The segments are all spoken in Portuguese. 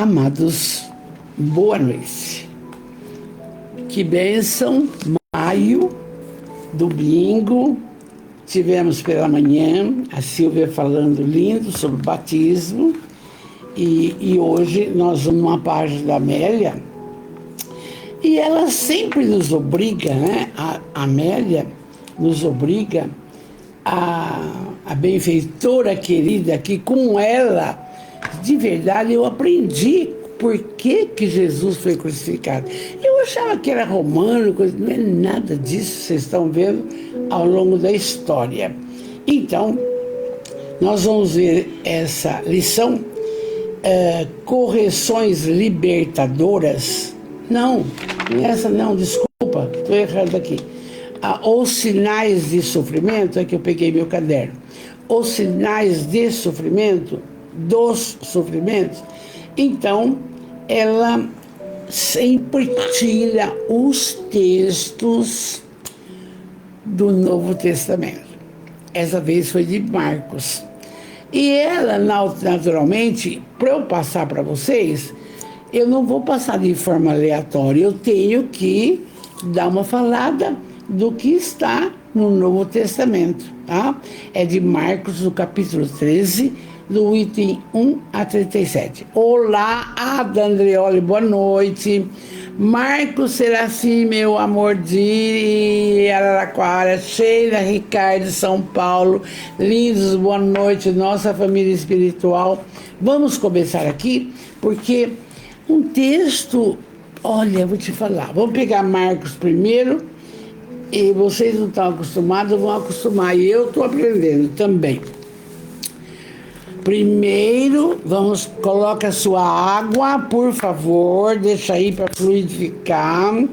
Amados, boa noite. Que bênção, maio, domingo, tivemos pela manhã a Silvia falando lindo sobre batismo e hoje nós vamos numa página da Amélia e ela sempre nos obriga, né? A Amélia nos obriga, a benfeitora querida, que com ela, de verdade, eu aprendi por que Jesus foi crucificado. Eu achava que era romano, não é nada disso, vocês estão vendo ao longo da história. Então, nós vamos ver essa lição, correções libertadoras. Não essa não, desculpa, estou errando aqui. Os sinais de sofrimento, é que eu peguei meu caderno. Os sinais de sofrimento, dos sofrimentos. Então, ela sempre tira os textos do Novo Testamento. Essa vez foi de Marcos. E ela, naturalmente, para eu passar para vocês, eu não vou passar de forma aleatória. Eu tenho que dar uma falada do que está no Novo Testamento, tá? É de Marcos, no capítulo 13, do item 1 a 37. Olá, Ada Andreoli, boa noite. Marcos Serafim, meu amor de Araraquara, Sheila, Ricardo, São Paulo, lindos, boa noite, nossa família espiritual. Vamos começar aqui, porque um texto, olha, vou te falar, vamos pegar Marcos primeiro, e vocês não estão acostumados, vão acostumar, e eu estou aprendendo também. Primeiro, coloca a sua água, por favor, deixa aí para fluidificar,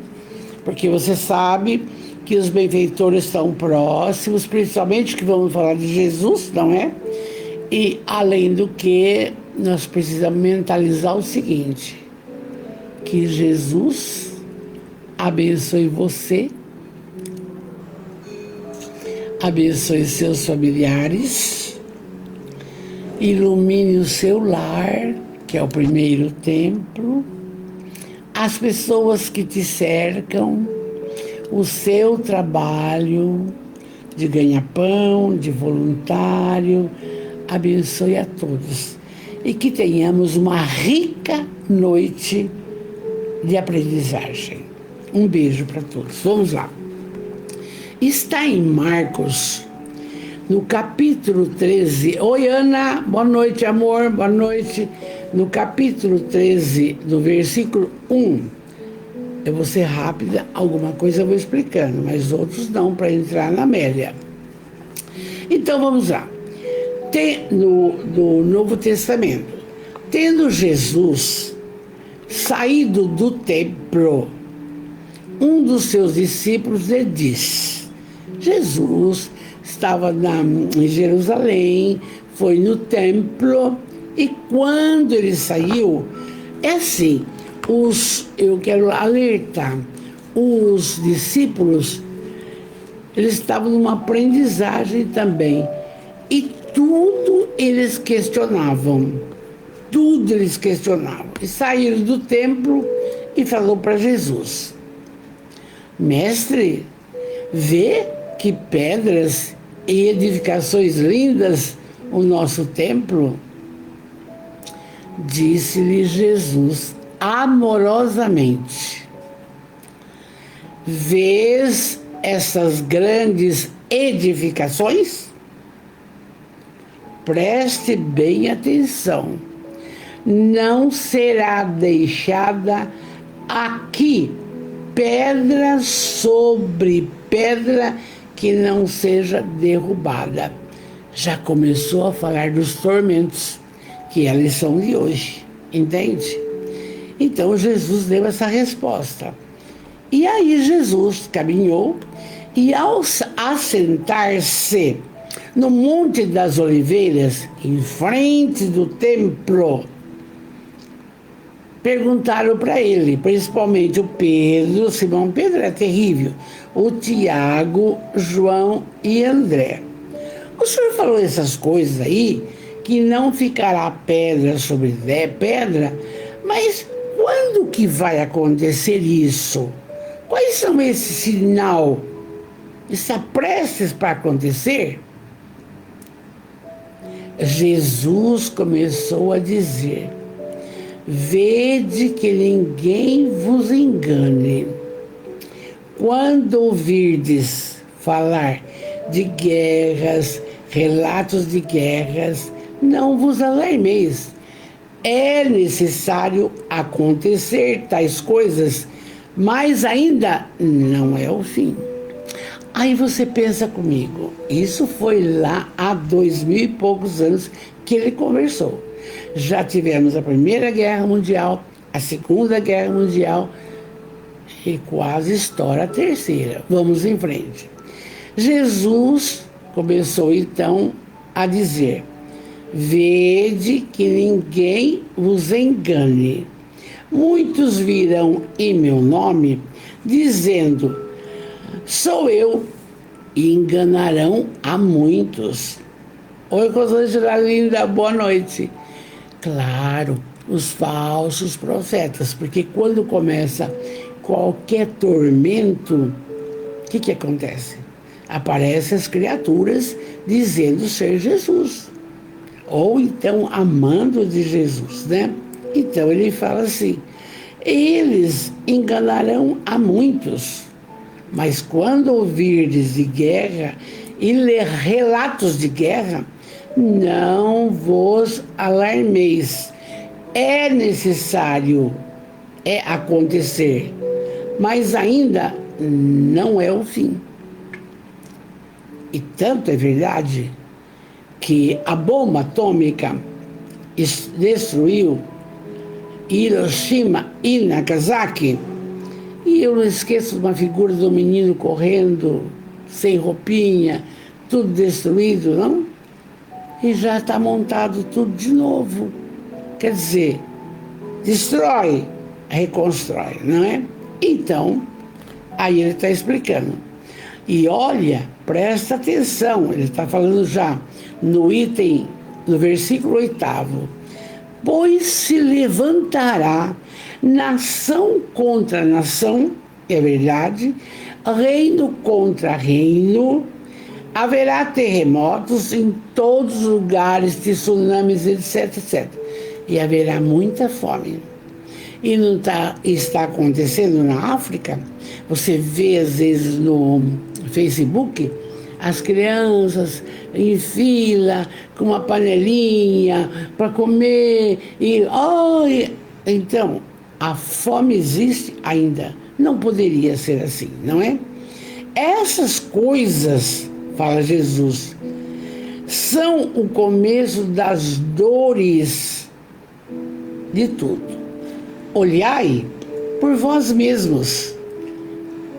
porque você sabe que os benfeitores estão próximos, principalmente que vamos falar de Jesus, não é? E, além do que, nós precisamos mentalizar o seguinte, que Jesus abençoe você, abençoe seus familiares, ilumine o seu lar, que é o primeiro templo, as pessoas que te cercam, o seu trabalho de ganha-pão, de voluntário, abençoe a todos. E que tenhamos uma rica noite de aprendizagem. Um beijo para todos. Vamos lá. Está em Marcos, no capítulo 13. Oi, Ana. Boa noite, amor. Boa noite. No capítulo 13, do versículo 1. Eu vou ser rápida. Alguma coisa eu vou explicando, mas outros não, para entrar na Amélia. Então, vamos lá. No Novo Testamento, tendo Jesus saído do templo, um dos seus discípulos lhe disse, Jesus estava em Jerusalém, foi no templo, e quando ele saiu, é assim, eu quero alertar, os discípulos, eles estavam numa aprendizagem também, e tudo eles questionavam, e saíram do templo e falou para Jesus, mestre, vê que pedras e edificações lindas o nosso templo? Disse-lhe Jesus amorosamente, vês essas grandes edificações? Preste bem atenção, não será deixada aqui pedra sobre pedra que não seja derrubada. Já começou a falar dos tormentos, que é a lição de hoje, entende? Então Jesus deu essa resposta. E aí Jesus caminhou e ao assentar-se no Monte das Oliveiras, em frente do templo, perguntaram para ele, principalmente o Pedro, Simão Pedro é terrível, o Tiago, João e André. O senhor falou essas coisas aí, que não ficará pedra sobre pedra, Mas quando que vai acontecer isso? Quais são esses sinais? Está prestes para acontecer? Jesus começou a dizer: vede que ninguém vos engane. Quando ouvirdes falar de guerras, relatos de guerras, não vos alarmeis. É necessário acontecer tais coisas, mas ainda não é o fim. Aí você pensa comigo, isso foi lá há 2000 e poucos anos que ele conversou. Já tivemos a Primeira Guerra Mundial, a Segunda Guerra Mundial e quase estoura a Terceira. Vamos em frente. Jesus começou então a dizer: vede que ninguém vos engane. Muitos virão em meu nome, dizendo: sou eu, e enganarão a muitos. Oi, Rosângela linda, boa noite. Claro, os falsos profetas, porque quando começa qualquer tormento, o que acontece? Aparecem as criaturas dizendo ser Jesus, ou então amando de Jesus, né? Então ele fala assim: eles enganarão a muitos, mas quando ouvirdes de guerra e ler relatos de guerra, não vos alarmeis. É necessário acontecer, mas ainda não é o fim. E tanto é verdade que a bomba atômica destruiu Hiroshima e Nagasaki. E eu não esqueço de uma figura do menino correndo, sem roupinha, tudo destruído, não? E já está montado tudo de novo. Quer dizer, destrói, reconstrói, não é? Então, aí ele está explicando. E olha, presta atenção, ele está falando já no item, no versículo 8º. Pois se levantará nação contra nação, é verdade, reino contra reino, haverá terremotos em todos os lugares, tsunamis, etc, etc. E haverá muita fome. E não está acontecendo na África? Você vê às vezes no Facebook as crianças em fila com uma panelinha para comer então a fome existe ainda. Não poderia ser assim, não é? Essas coisas, fala Jesus, são o começo das dores de tudo. Olhai por vós mesmos.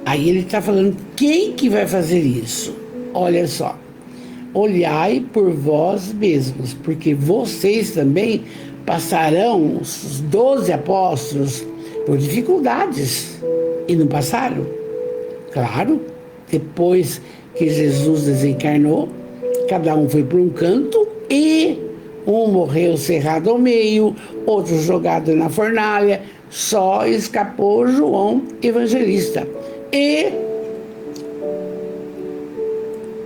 Aí ele está falando, quem que vai fazer isso? Olha só, olhai por vós mesmos, porque vocês também passarão, os 12 apóstolos, por dificuldades. E não passaram? Claro, depois que Jesus desencarnou, cada um foi para um canto e um morreu cerrado ao meio, outro jogado na fornalha, só escapou João Evangelista. E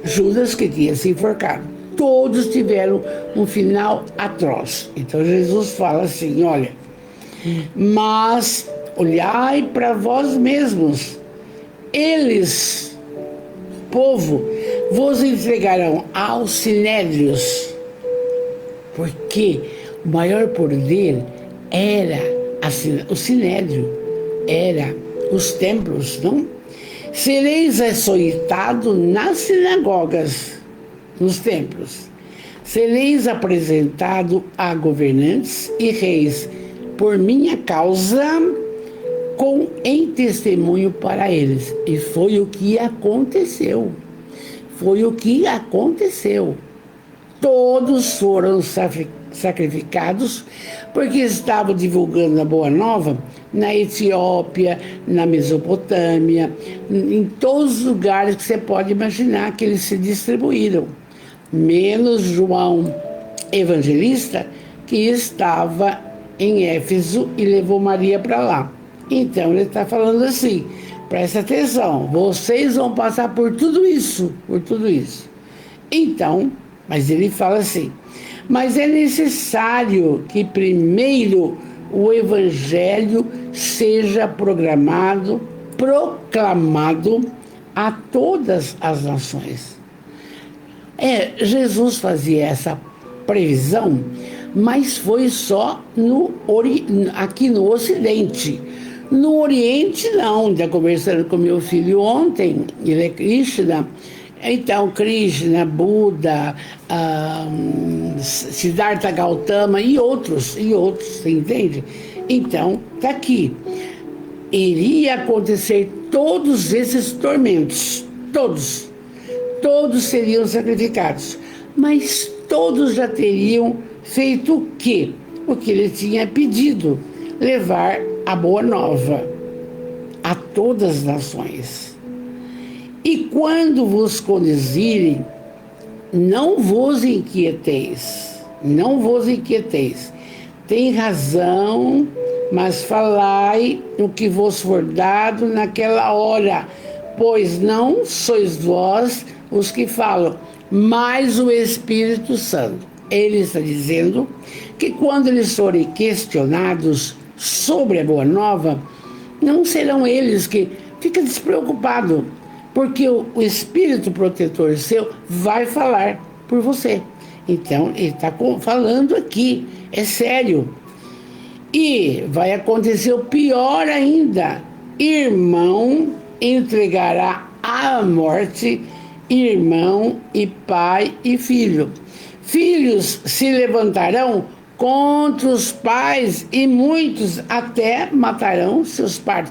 Judas, que tinha se enforcado. Todos tiveram um final atroz. Então Jesus fala assim, olha, mas olhai para vós mesmos, eles, povo, vos entregarão aos sinédrios, porque o maior poder era o sinédrio, era os templos, não? Sereis açoitado nas sinagogas, nos templos. Sereis apresentado a governantes e reis por minha causa, em testemunho para eles. E foi o que aconteceu. Foi o que aconteceu. Todos foram sacrificados porque estavam divulgando a Boa Nova na Etiópia, na Mesopotâmia, em todos os lugares que você pode imaginar que eles se distribuíram, menos João Evangelista, que estava em Éfeso e levou Maria para lá. Então ele está falando assim, presta atenção, vocês vão passar por tudo isso, por tudo isso. Então, mas ele fala assim, mas é necessário que primeiro o evangelho seja proclamado a todas as nações. Jesus fazia essa previsão, mas foi só aqui no Ocidente. No Oriente, não. Estava conversando com meu filho ontem, ele é Krishna. Então, Krishna, Buda, Siddhartha Gautama e outros, você entende? Então, está aqui. Iria acontecer todos esses tormentos, todos seriam sacrificados, mas todos já teriam feito o quê? O que ele tinha pedido, levar a boa nova a todas as nações. E quando vos conduzirem, não vos inquieteis, tem razão, mas falai o que vos for dado naquela hora, pois não sois vós os que falam, mas o Espírito Santo. Ele está dizendo que quando eles forem questionados sobre a Boa Nova, não serão eles que ficam despreocupados, porque o Espírito protetor seu vai falar por você. Então, ele está falando aqui, é sério. E vai acontecer o pior ainda, irmão entregará à morte irmão e pai e filho. Filhos se levantarão contra os pais e muitos até matarão seus pais.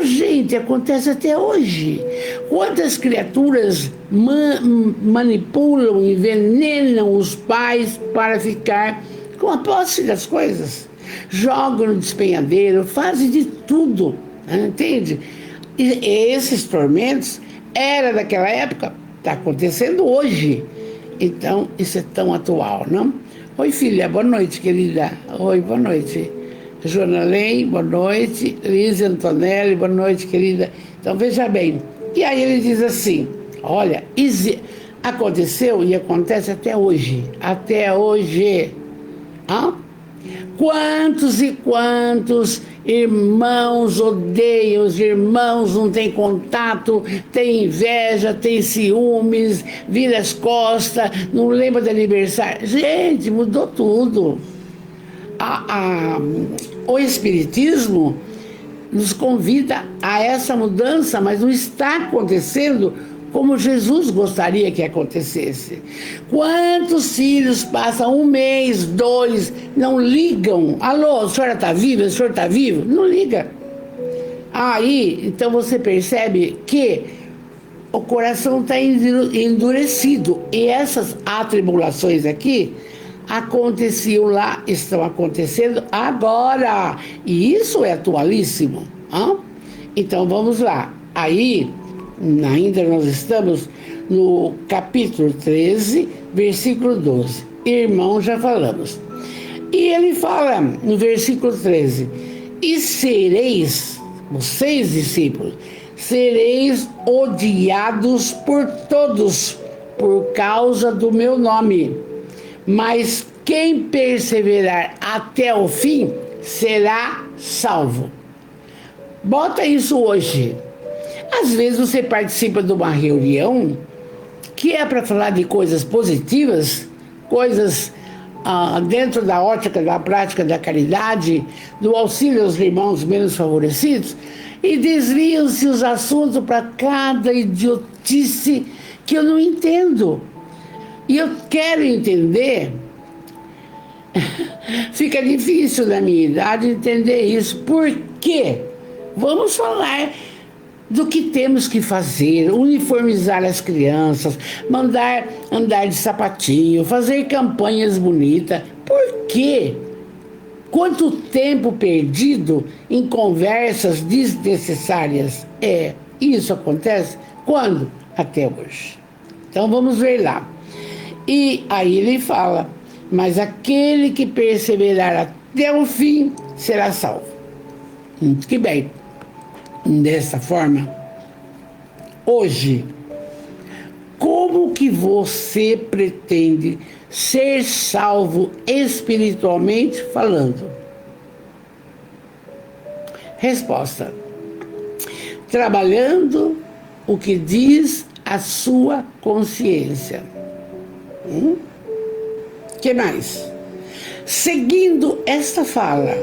Gente, acontece até hoje. Quantas criaturas manipulam, envenenam os pais para ficar com a posse das coisas. Jogam no despenhadeiro, fazem de tudo, entende? E esses tormentos era daquela época, está acontecendo hoje. Então, isso é tão atual, não? Oi, filha, boa noite, querida. Oi, boa noite. Joana Lem, boa noite. Liz Antonelli, boa noite, querida. Então, veja bem. E aí ele diz assim, olha, aconteceu e acontece até hoje. Até hoje. Quantos e quantos irmãos odeiam, os irmãos não têm contato, têm inveja, têm ciúmes, vira as costas, não lembra do aniversário. Gente, mudou tudo. O Espiritismo nos convida a essa mudança, mas não está acontecendo como Jesus gostaria que acontecesse. Quantos filhos passam 1 mês, 2, não ligam? Alô, a senhora está viva? O senhor está vivo? Não liga. Aí, então você percebe que o coração está endurecido. E essas atribulações aqui aconteciam lá, estão acontecendo agora. E isso é atualíssimo. Então vamos lá. Aí, ainda nós estamos no capítulo 13, versículo 12. Irmão, já falamos. E ele fala no versículo 13: e sereis, vocês discípulos, sereis odiados por todos por causa do meu nome. Mas quem perseverar até o fim será salvo. Bota isso hoje. Às vezes você participa de uma reunião que é para falar de coisas positivas, coisas dentro da ótica da prática da caridade, do auxílio aos irmãos menos favorecidos, e desviam-se os assuntos para cada idiotice que eu não entendo. E eu quero entender. Fica difícil na minha idade entender isso. Por quê? Vamos falar do que temos que fazer, uniformizar as crianças, mandar andar de sapatinho, fazer campanhas bonitas. Por quê? Quanto tempo perdido em conversas desnecessárias. Isso acontece quando? Até hoje. Então vamos ver lá. E aí ele fala, mas aquele que perseverar até o fim será salvo. Muito que bem. Dessa forma, hoje, como que você pretende ser salvo espiritualmente falando? Resposta: trabalhando o que diz a sua consciência. Que mais? Seguindo esta fala,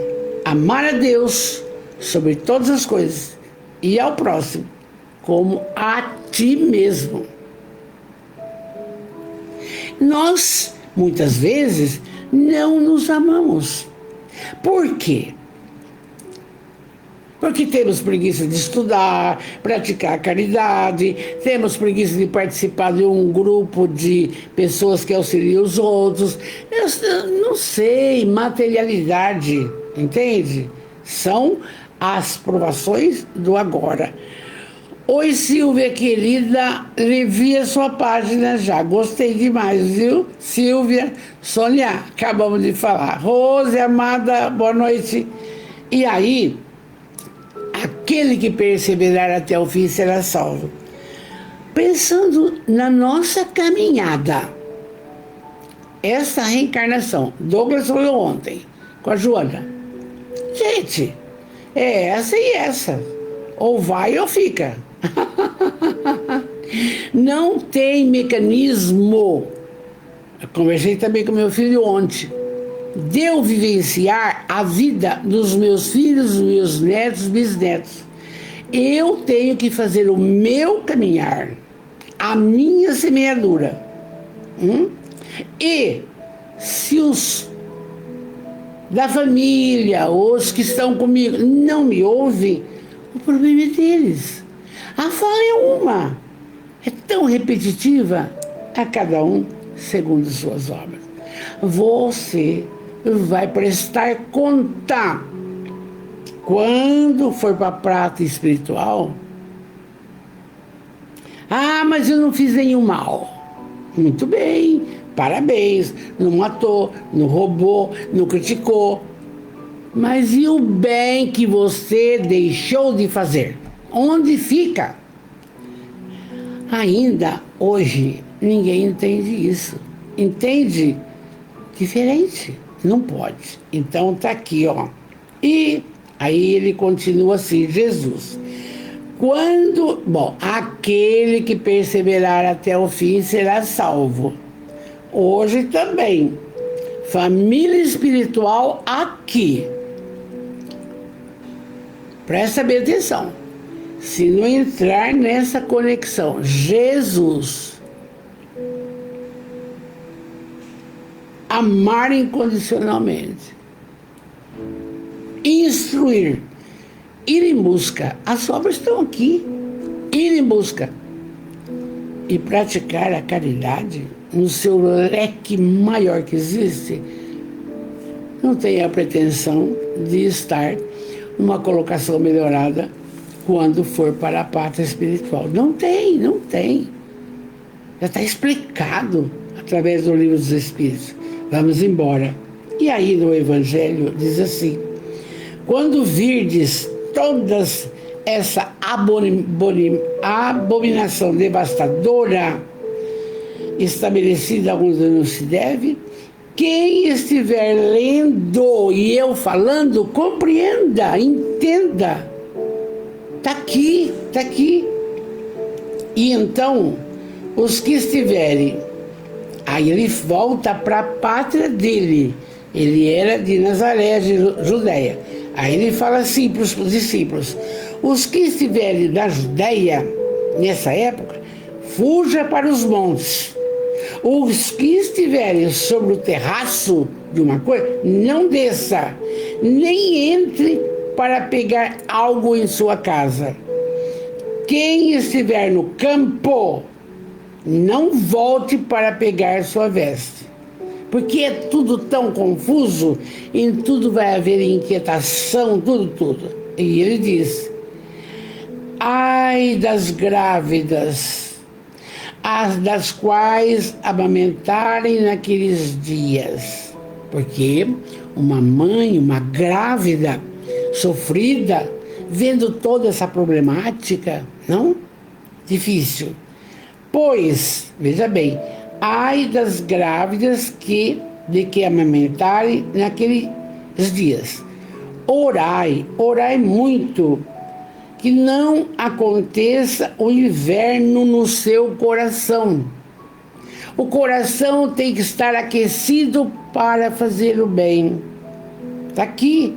amar a Deus sobre todas as coisas e ao próximo como a ti mesmo. Nós, muitas vezes, não nos amamos. Por quê? Porque temos preguiça de estudar, praticar a caridade, temos preguiça de participar de um grupo de pessoas que auxiliam os outros. Eu não sei, materialidade, entende? São as provações do agora. Oi, Silvia, querida, revi a sua página já, gostei demais, viu? Silvia, Sônia, acabamos de falar. Rose, amada, boa noite. E aí, aquele que perseverar até o fim será salvo. Pensando na nossa caminhada, essa reencarnação, Douglas falou ontem, com a Joana. Gente, é essa e essa. Ou vai ou fica. Não tem mecanismo. Eu conversei também com meu filho ontem. De eu vivenciar a vida dos meus filhos, meus netos, bisnetos. Eu tenho que fazer o meu caminhar, a minha semeadura. E se os da família, os que estão comigo, não me ouvem, o problema é deles. A fala é uma. É tão repetitiva, a cada um segundo suas obras. Você vai prestar conta quando for para a prata espiritual. Ah, mas eu não fiz nenhum mal. Muito bem, parabéns. Não matou, não roubou, não criticou. Mas e o bem que você deixou de fazer? Onde fica? Ainda hoje ninguém entende isso. Entende? Diferente. Não pode. Então tá aqui, ó. E aí ele continua assim, Jesus. Aquele que perseverar até o fim será salvo. Hoje também. Família espiritual aqui. Presta bem atenção. Se não entrar nessa conexão, Jesus, amar incondicionalmente, instruir, ir em busca, as obras estão aqui, ir em busca e praticar a caridade no seu leque maior que existe, não tem a pretensão de estar numa colocação melhorada quando for para a pátria espiritual. Não tem, não tem. Já está explicado através do Livro dos Espíritos. Vamos embora. E aí no Evangelho diz assim: quando virdes todas essa abominação devastadora estabelecida onde não se deve, quem estiver lendo e eu falando, compreenda, entenda. Está aqui, está aqui. E então, os que estiverem, aí ele volta para a pátria dele. Ele era de Nazaré, de Judéia. Aí ele fala assim para os discípulos: os que estiverem da Judéia, nessa época, fuja para os montes. Os que estiverem sobre o terraço de uma coisa, não desça, nem entre para pegar algo em sua casa. Quem estiver no campo, não volte para pegar sua veste. Porque é tudo tão confuso, em tudo vai haver inquietação, tudo. E ele diz: ai das grávidas, as das quais amamentarem naqueles dias, porque uma mãe, uma grávida, sofrida, vendo toda essa problemática, não? Difícil. Pois, veja bem, ai das grávidas de que amamentarem naqueles dias. Orai muito, que não aconteça o inverno no seu coração. O coração tem que estar aquecido para fazer o bem. Está aqui.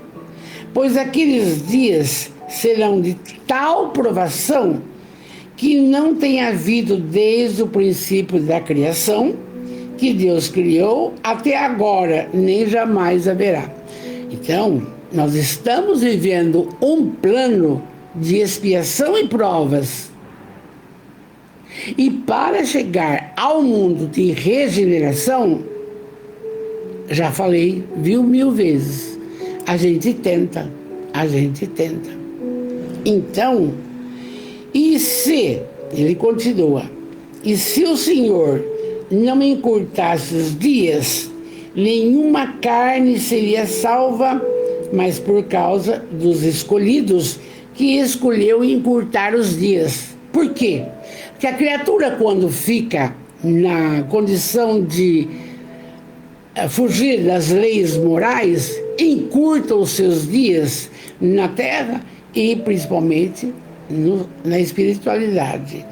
Pois aqueles dias serão de tal provação que não tem havido desde o princípio da criação, que Deus criou, até agora, nem jamais haverá. Então, nós estamos vivendo um plano de expiação e provas. E para chegar ao mundo de regeneração, já falei, 1000 vezes, a gente tenta. Então, e se, ele continua, e se o Senhor não encurtasse os dias, nenhuma carne seria salva, mas por causa dos escolhidos, que escolheu encurtar os dias. Por quê? Porque a criatura, quando fica na condição de fugir das leis morais, encurta os seus dias na terra e principalmente na espiritualidade.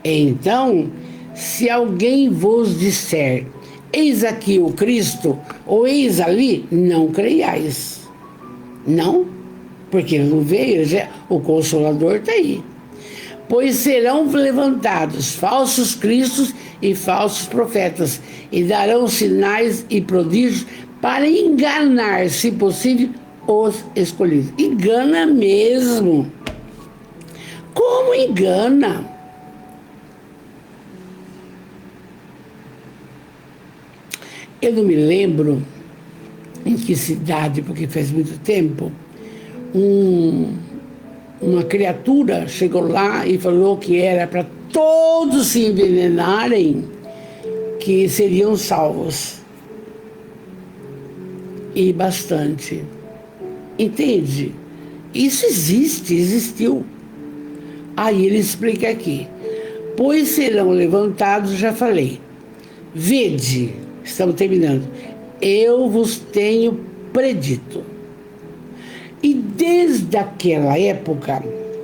Então, se alguém vos disser, eis aqui o Cristo, ou eis ali, não creiais. Não, porque ele não veio, o Consolador está aí. Pois serão levantados falsos cristos e falsos profetas, e darão sinais e prodígios para enganar, se possível, os escolhidos. Engana mesmo. Como engana? Eu não me lembro em que cidade, porque faz muito tempo, uma criatura chegou lá e falou que era para todos se envenenarem, que seriam salvos. E bastante. Entende? Isso existiu. Aí ele explica aqui. Pois serão levantados, já falei. Vede, estamos terminando. Eu vos tenho predito. E desde aquela época,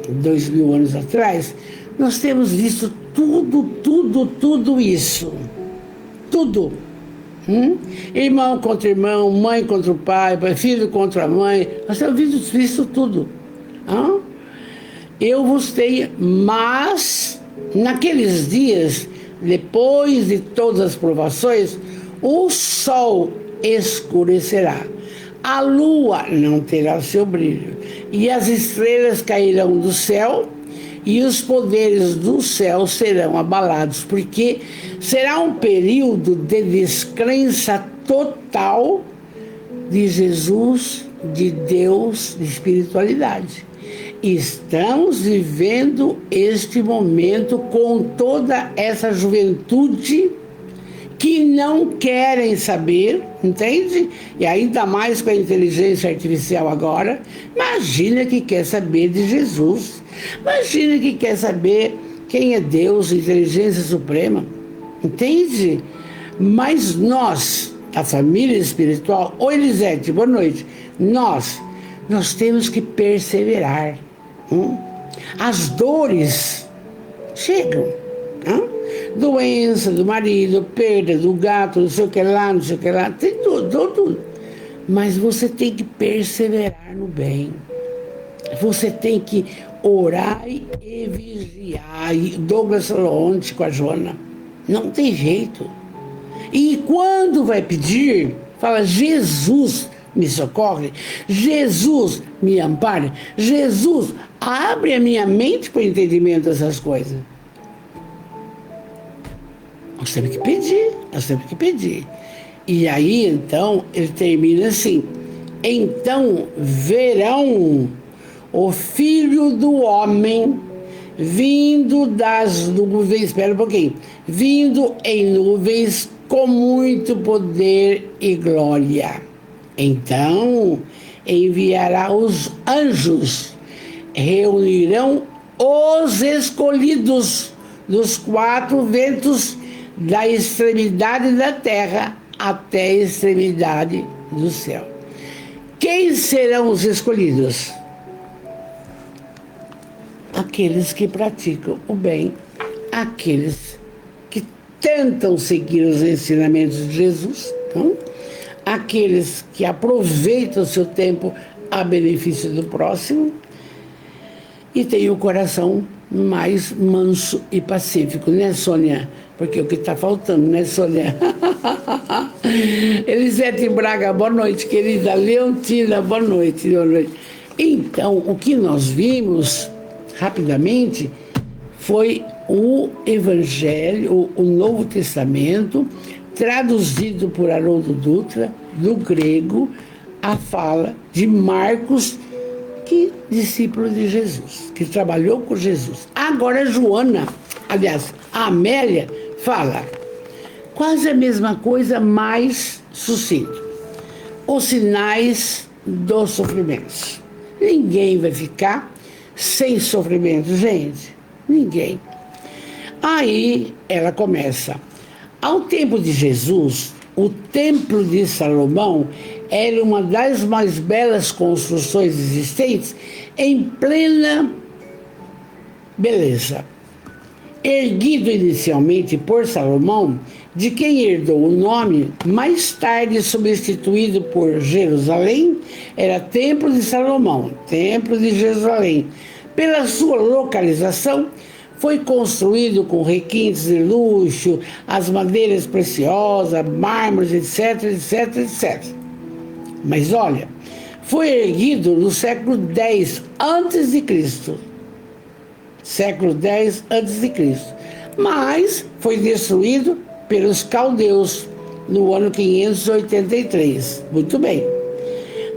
2000 anos atrás, nós temos visto tudo isso. Tudo. Irmão contra irmão, mãe contra o pai, filho contra a mãe. Nós temos visto tudo. Eu vos tenho, mas naqueles dias, depois de todas as provações, o sol escurecerá. A lua não terá seu brilho, e as estrelas cairão do céu, e os poderes do céu serão abalados, porque será um período de descrença total de Jesus, de Deus, de espiritualidade. Estamos vivendo este momento com toda essa juventude que não querem saber, entende? E ainda mais com a inteligência artificial agora. Imagina que quer saber de Jesus. Imagina que quer saber quem é Deus, inteligência suprema. Entende? Mas nós, a família espiritual, oi Elisete, boa noite. Nós temos que perseverar. As dores chegam. Doença do marido, perda do gato, não sei o que lá, tem tudo. Mas você tem que perseverar no bem. Você tem que orar e vigiar. E Douglas falou ontem com a Joana, não tem jeito. E quando vai pedir, fala, Jesus me socorre, Jesus me ampare, Jesus abre a minha mente para o entendimento dessas coisas. Nós temos que pedir. E aí, então, ele termina assim, então verão o Filho do Homem vindo das nuvens, espera um pouquinho, vindo em nuvens com muito poder e glória. Então enviará os anjos, reunirão os escolhidos dos quatro ventos, da extremidade da terra até a extremidade do céu. Quem serão os escolhidos? Aqueles que praticam o bem, aqueles que tentam seguir os ensinamentos de Jesus, não? Aqueles que aproveitam o seu tempo a benefício do próximo e têm o coração mais manso e pacífico, né, Sônia? Porque o que está faltando, né, Sônia? Elisete Braga, boa noite, querida. Leontina, boa noite, boa noite. Então, o que nós vimos, rapidamente, foi o Evangelho, o Novo Testamento, traduzido por Haroldo Dutra, do grego, a fala de Marcos, que discípulo de Jesus, que trabalhou com Jesus. Agora a Joana, aliás, a Amélia, fala quase a mesma coisa, mais sucinto. Os sinais dos sofrimentos. Ninguém vai ficar sem sofrimento, gente. Ninguém. Aí ela começa. Ao tempo de Jesus, o Templo de Salomão era uma das mais belas construções existentes em plena beleza. Erguido inicialmente por Salomão, de quem herdou o nome, mais tarde substituído por Jerusalém, era Templo de Salomão, Templo de Jerusalém. Pela sua localização, foi construído com requintes de luxo, as madeiras preciosas, mármores, etc, etc, etc. Mas olha, foi erguido no século X a.C., século X a.C., mas foi destruído pelos caldeus no ano 583. Muito bem.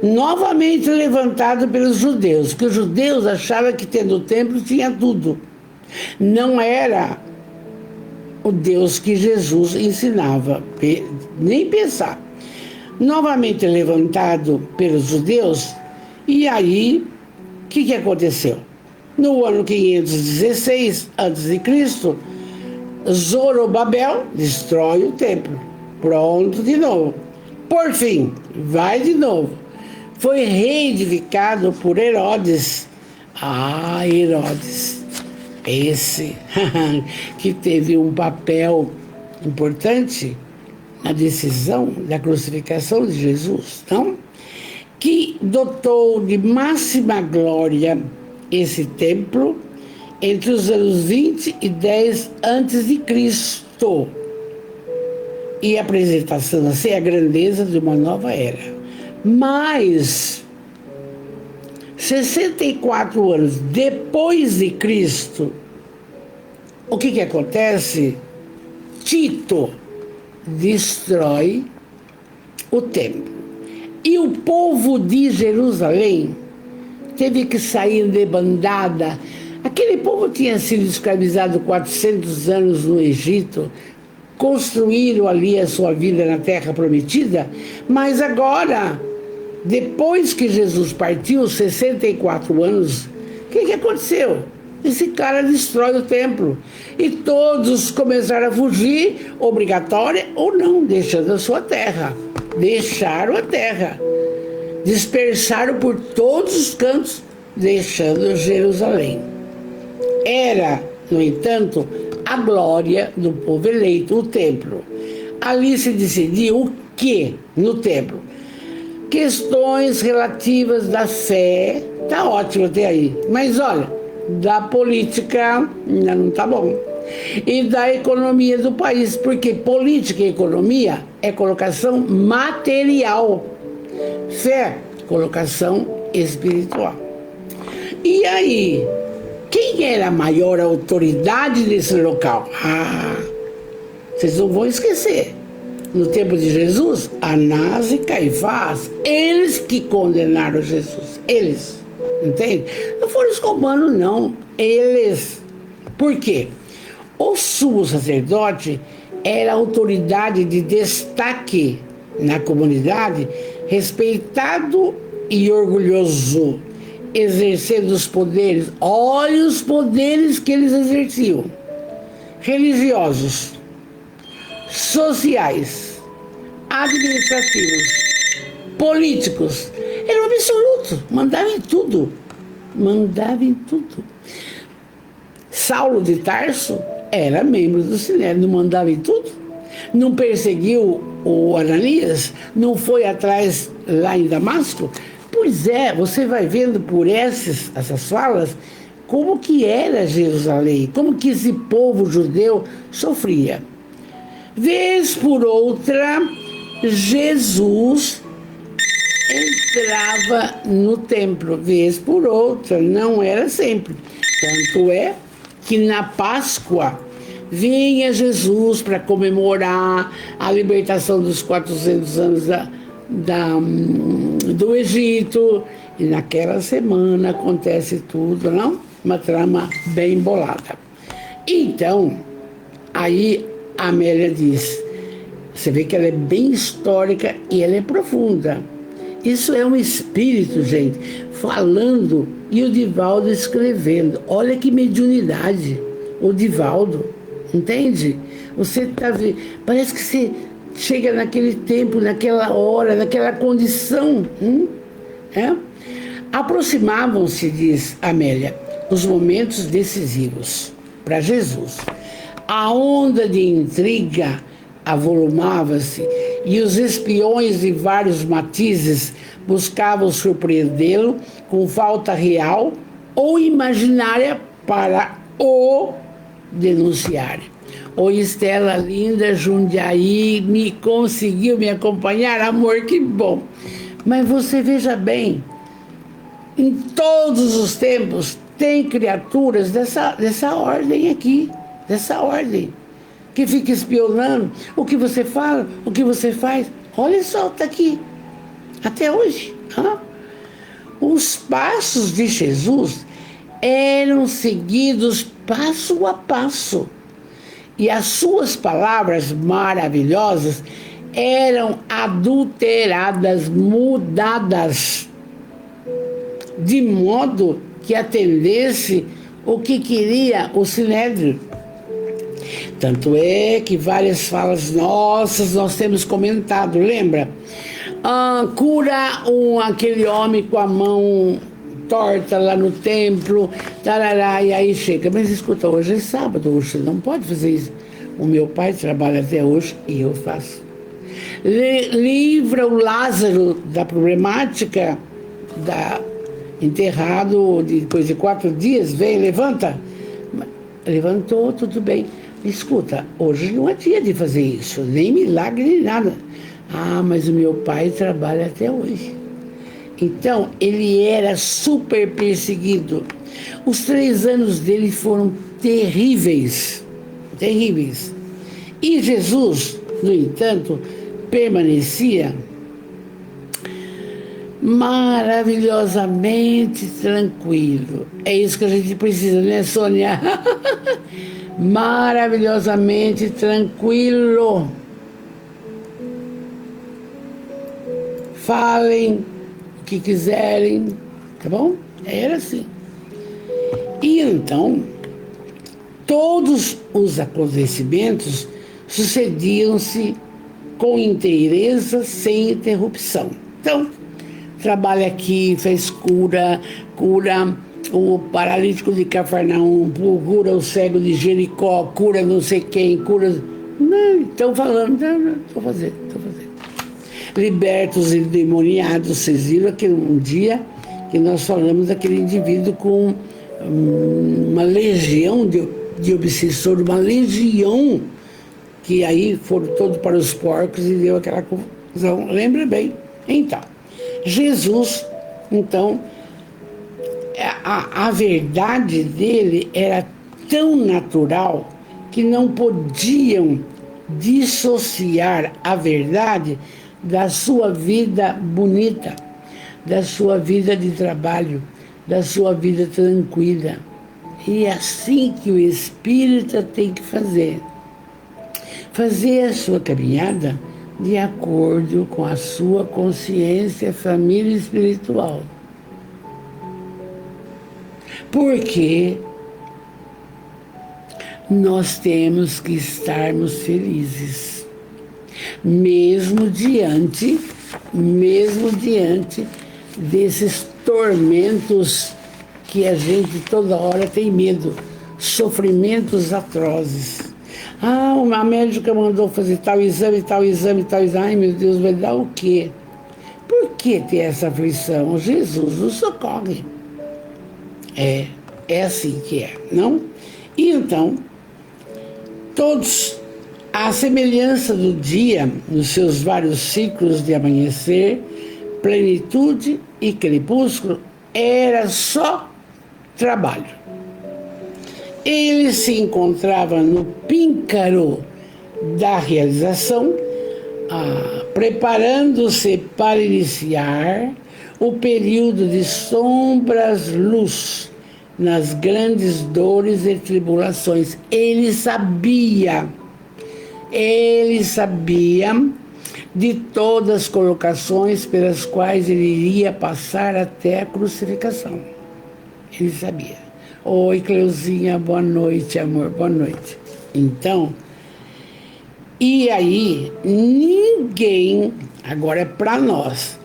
Novamente levantado pelos judeus, que os judeus achavam que tendo o templo tinha tudo. Não era o Deus que Jesus ensinava, nem pensar. Novamente levantado pelos judeus, e aí, o que aconteceu? No ano 516 a.C., Zorobabel destrói o templo. Pronto de novo. Por fim, vai de novo. Foi reedificado por Herodes. Herodes. Esse que teve um papel importante na decisão da crucificação de Jesus, não? Que dotou de máxima glória esse templo entre os anos 20 e 10 a.C. e apresentação assim a grandeza de uma nova era. Mas 64 anos depois de Cristo, o que acontece? Tito destrói o templo. E o povo de Jerusalém teve que sair debandada. Aquele povo tinha sido escravizado 400 anos no Egito, construíram ali a sua vida na Terra Prometida, mas agora, depois que Jesus partiu, 64 anos, o que aconteceu? Esse cara destrói o templo. E todos começaram a fugir, obrigatória ou não, deixando a sua terra. Deixaram a terra. Dispersaram por todos os cantos, deixando Jerusalém. Era, no entanto, a glória do povo eleito, o templo. Ali se decidia o que no templo? Questões relativas da fé, tá ótimo até aí, mas olha, da política ainda não tá bom. E da economia do país, porque política e economia é colocação material. Fé, colocação espiritual. E aí, quem era a maior autoridade nesse local? Vocês não vão esquecer. No tempo de Jesus, Anás e Caifás, eles que condenaram Jesus. Eles, entende? Não foram os romanos, não. Eles. Por quê? O sumo sacerdote era a autoridade de destaque na comunidade respeitado e orgulhoso, exercendo os poderes. Olha os poderes que eles exerciam: religiosos, sociais, administrativos, políticos. Era um absoluto, mandava em tudo. Mandava em tudo. Saulo de Tarso era membro do Sinédrio, não mandava em tudo? Não perseguiu o Ananias? Não foi atrás lá em Damasco? Pois é, você vai vendo por essas falas como que era Jerusalém, como que esse povo judeu sofria. Vez por outra, Jesus entrava no templo, vez por outra, não era sempre. Tanto é que na Páscoa vinha Jesus para comemorar a libertação dos 400 anos do Egito, e naquela semana acontece tudo, não? Uma trama bem embolada. Então, aí a Amélia diz, você vê que ela é bem histórica e ela é profunda. Isso é um espírito, gente, falando e o Divaldo escrevendo. Olha que mediunidade, o Divaldo, entende? Você tá vendo, parece que você chega naquele tempo, naquela hora, naquela condição. É? Aproximavam-se, diz Amélia, os momentos decisivos para Jesus. A onda de intriga avolumava-se e os espiões de vários matizes buscavam surpreendê-lo com falta real ou imaginária para o denunciar. Oi, Estela linda, Jundiaí, conseguiu me acompanhar? Amor, que bom. Mas você veja bem, em todos os tempos tem criaturas dessa ordem aqui, dessa ordem, que fica espionando o que você fala, o que você faz. Olha só, está aqui, até hoje. Os passos de Jesus eram seguidos passo a passo. E as suas palavras maravilhosas eram adulteradas, mudadas, de modo que atendesse o que queria o Sinédrio. Tanto é que várias falas nossas nós temos comentado, lembra? Cura aquele homem com a mão torta lá no templo, tarará, e aí chega, mas escuta, hoje é sábado, você não pode fazer isso. O meu pai trabalha até hoje e eu faço. Livra o Lázaro da problemática, enterrado depois de 4 dias, vem, levanta. Levantou, tudo bem. Escuta, hoje não é dia de fazer isso, nem milagre, nem nada. Mas o meu pai trabalha até hoje. Então, ele era super perseguido. Os 3 anos dele foram terríveis, terríveis. E Jesus, no entanto, permanecia maravilhosamente tranquilo. É isso que a gente precisa, né, Sônia? Maravilhosamente tranquilo. Falem o que quiserem, tá bom? Era assim. E então, todos os acontecimentos sucediam-se com inteireza, sem interrupção. Então, trabalha aqui, fez cura o paralítico de Cafarnaum, cura o cego de Jericó, cura não sei quem, cura... Não, estão falando, não, estou fazendo. Liberta os endemoniados. Vocês viram aquele um dia que nós falamos daquele indivíduo com uma legião de obsessor, uma legião, que aí foram todos para os porcos e deu aquela confusão. Lembra bem? Então, Jesus, então, a verdade dele era tão natural que não podiam dissociar a verdade da sua vida bonita, da sua vida de trabalho, da sua vida tranquila. E é assim que o espírita tem que fazer. Fazer a sua caminhada de acordo com a sua consciência, família espiritual. Porque nós temos que estarmos felizes, mesmo diante desses tormentos que a gente toda hora tem medo, sofrimentos atrozes. A médica mandou fazer tal exame, tal exame, tal exame. Ai, meu Deus, vai dar o quê? Por que ter essa aflição? Jesus nos socorre. É assim que é, não? E então, todos, à semelhança do dia, nos seus vários ciclos de amanhecer, plenitude e crepúsculo, era só trabalho. Ele se encontrava no píncaro da realização, preparando-se para iniciar o período de sombras-luz nas grandes dores e tribulações. Ele sabia de todas as colocações pelas quais ele iria passar até a crucificação. Ele sabia. Oi, Cleuzinha, boa noite, amor, boa noite. Então, e aí, ninguém, agora é para nós,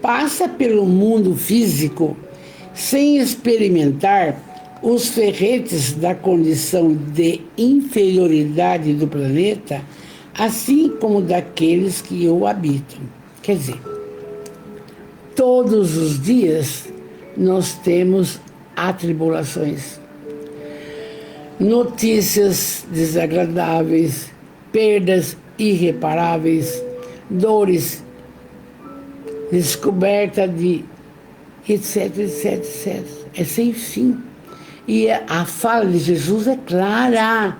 passa pelo mundo físico sem experimentar os ferretes da condição de inferioridade do planeta, assim como daqueles que o habitam. Quer dizer, todos os dias nós temos atribulações, notícias desagradáveis, perdas irreparáveis, dores, descoberta de etc, etc, etc. É sem fim. E a fala de Jesus é clara.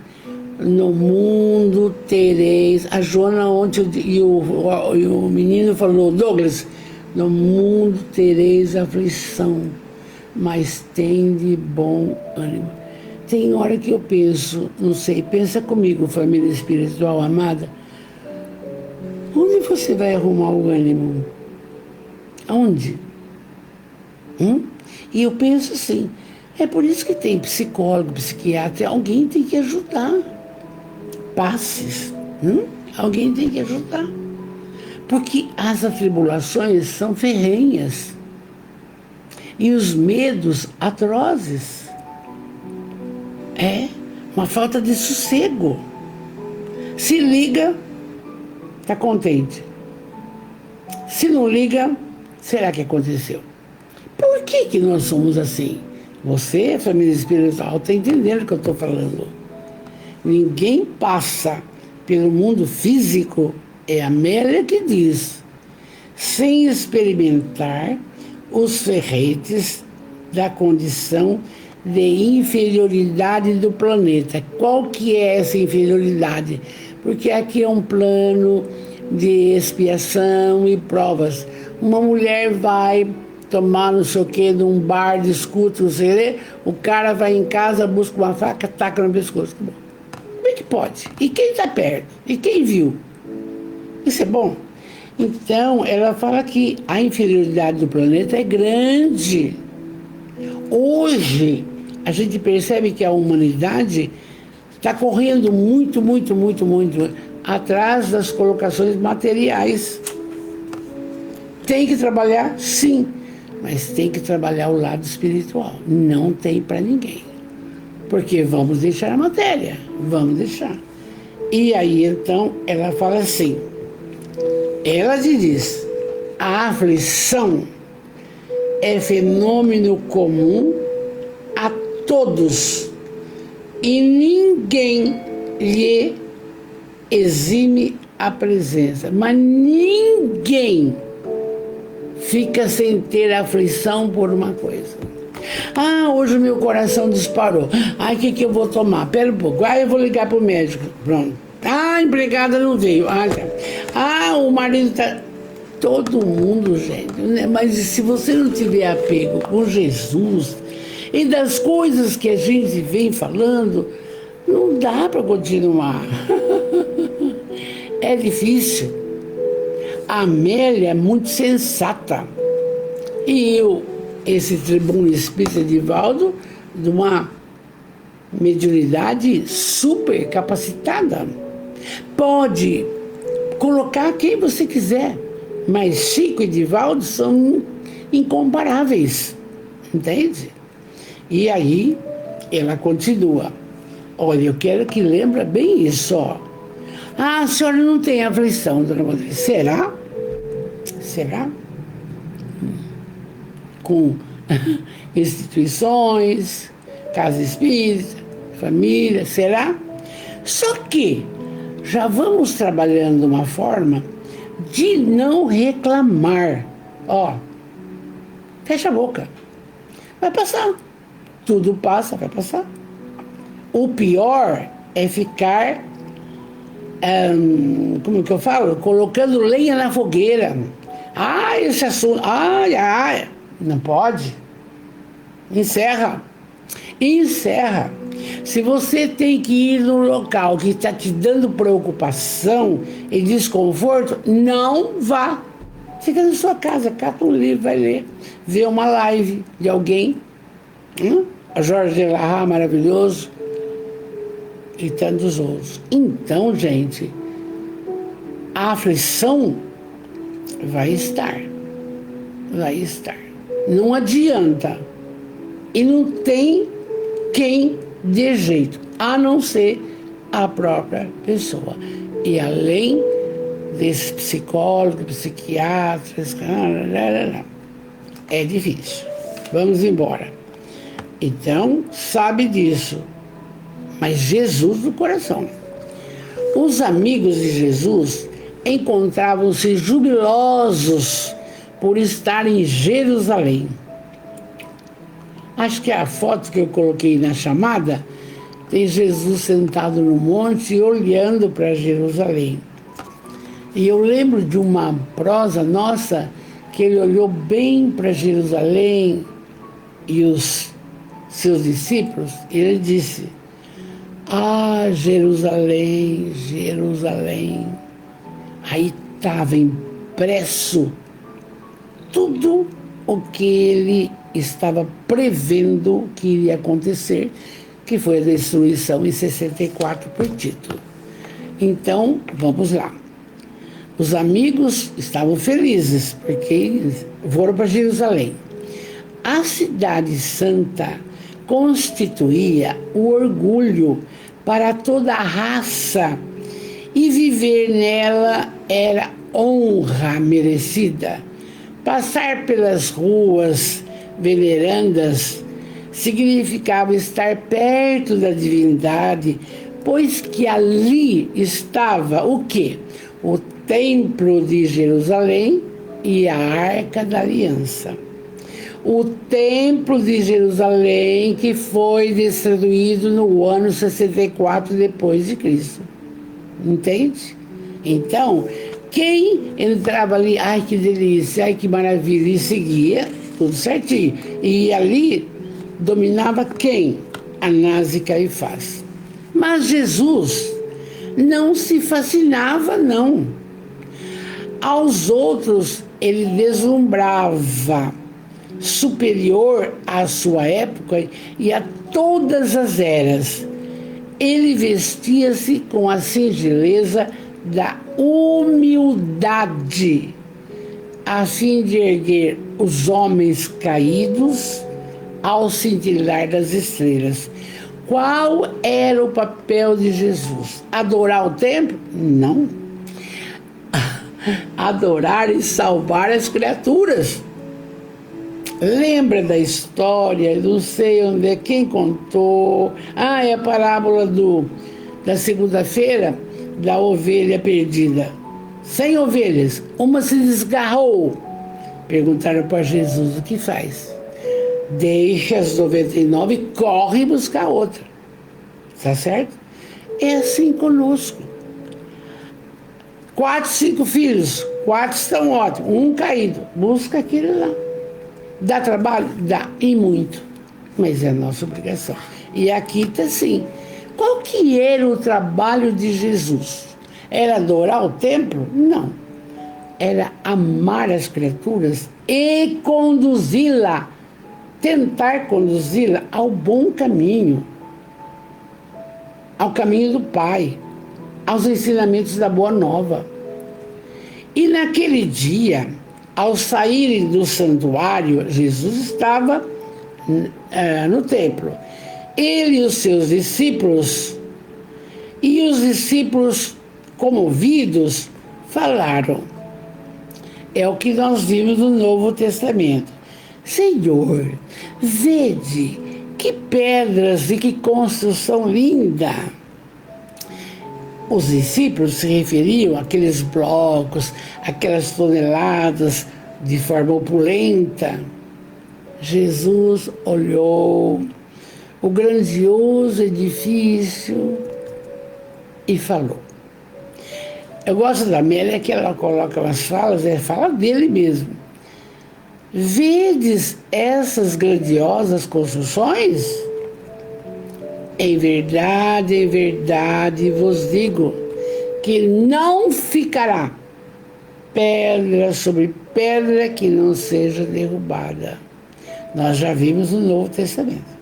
No mundo tereis... A Joana ontem e o menino falou, Douglas, no mundo tereis aflição, mas tende bom ânimo. Tem hora que eu penso, não sei, pensa comigo, família espiritual amada, onde você vai arrumar o ânimo? Aonde? E eu penso assim, é por isso que tem psicólogo, psiquiatra, alguém tem que ajudar. Passes, alguém tem que ajudar. Porque as atribulações são ferrenhas. E os medos atrozes. É uma falta de sossego. Se liga, está contente. Se não liga, será que aconteceu? Por que nós somos assim? Você, família espiritual, está entendendo o que eu estou falando. Ninguém passa pelo mundo físico, é a Amélia que diz, sem experimentar os ferretes da condição de inferioridade do planeta. Qual que é essa inferioridade? Porque aqui é um plano de expiação e provas. Uma mulher vai tomar não sei o que num bar, discute, não sei, o cara vai em casa, busca uma faca, taca no pescoço. Como é que pode? E quem está perto? E quem viu? Isso é bom? Então, ela fala que a inferioridade do planeta é grande. Hoje, a gente percebe que a humanidade está correndo muito atrás das colocações materiais. Tem que trabalhar? Sim, mas tem que trabalhar o lado espiritual. Não tem para ninguém. Porque vamos deixar a matéria, vamos deixar. E aí, então, ela fala assim, ela diz, a aflição é fenômeno comum a todos e ninguém lhe exime a presença, mas ninguém fica sem ter aflição por uma coisa. Hoje o meu coração disparou. O que eu vou tomar? Pera um pouco. Eu vou ligar pro médico. Pronto. A empregada não veio. O marido tá... Todo mundo, gente. Né? Mas se você não tiver apego com Jesus e das coisas que a gente vem falando, não dá para continuar. É difícil. A Amélia é muito sensata. E esse tribuno espírita Edivaldo, de uma mediunidade super capacitada. Pode colocar quem você quiser, mas Chico e Edivaldo são incomparáveis, entende? E aí ela continua. Olha, eu quero que lembre bem isso, ó. Ah, a senhora não tem aflição, dona Rodrigues. Será? Será? Com instituições, casa espírita, família, será? Só que já vamos trabalhando de uma forma de não reclamar. Ó, fecha a boca. Vai passar. Tudo passa, vai passar. O pior é ficar, como que eu falo? Colocando lenha na fogueira. Ah, esse assunto, ai, não pode. Encerra. Encerra. Se você tem que ir num local que está te dando preocupação e desconforto, não vá. Fica na sua casa, cata um livro, vai ler. Vê uma live de alguém. A Jorge de Larra, maravilhoso. E tantos outros. Então, gente, a aflição vai estar. Vai estar. Não adianta. E não tem quem dê jeito, a não ser a própria pessoa. E além desses psicólogos, psiquiatras, é difícil. Vamos embora. Então, sabe disso. Mas Jesus no coração. Os amigos de Jesus encontravam-se jubilosos por estar em Jerusalém. Acho que a foto que eu coloquei na chamada tem Jesus sentado no monte e olhando para Jerusalém. E eu lembro de uma prosa nossa que ele olhou bem para Jerusalém e os seus discípulos, e ele disse: ah, Jerusalém, Jerusalém. Aí estava impresso tudo o que ele estava prevendo que iria acontecer, que foi a destruição em 64 por Tito. Então, vamos lá. Os amigos estavam felizes, porque foram para Jerusalém. A cidade santa constituía o orgulho para toda a raça, e viver nela era honra merecida. Passar pelas ruas venerandas significava estar perto da divindade, pois que ali estava o quê? O Templo de Jerusalém e a Arca da Aliança. O Templo de Jerusalém, que foi destruído no ano 64 depois de Cristo. Entende? Então, quem entrava ali, ai que delícia, ai que maravilha, e seguia tudo certinho. E ali dominava quem? Anás e Caifás. Mas Jesus não se fascinava, não. Aos outros ele deslumbrava, superior à sua época e a todas as eras. Ele vestia-se com a singeleza da humildade, a fim de erguer os homens caídos ao cintilar das estrelas. Qual era o papel de Jesus? Adorar o templo? Não. Adorar e salvar as criaturas. Lembra da história, não sei onde é, quem contou. É a parábola da segunda-feira, da ovelha perdida. 100 ovelhas, uma se desgarrou. Perguntaram para Jesus: o que faz? Deixa as 99 e corre buscar outra. Tá certo? É assim conosco. 4, 5 filhos, 4 estão ótimos, um caído. Busca aquele lá. Dá trabalho? Dá, e muito. Mas é a nossa obrigação. E aqui está assim. Qual que era o trabalho de Jesus? Era adorar o templo? Não. era amar as criaturas e conduzi-la, tentar conduzi-la ao bom caminho, ao caminho do Pai, aos ensinamentos da Boa Nova. E naquele dia, ao saírem do santuário, Jesus estava no templo. Ele e os seus discípulos, e os discípulos, comovidos, falaram. É o que nós vimos no Novo Testamento. Senhor, vede que pedras e que construção linda! Os discípulos se referiam àqueles blocos, aquelas toneladas de forma opulenta. Jesus olhou o grandioso edifício e falou. Eu gosto da Amélia que ela coloca umas falas, fala dele mesmo. Vedes essas grandiosas construções? Em verdade vos digo que não ficará pedra sobre pedra que não seja derrubada. Nós já vimos no Novo Testamento.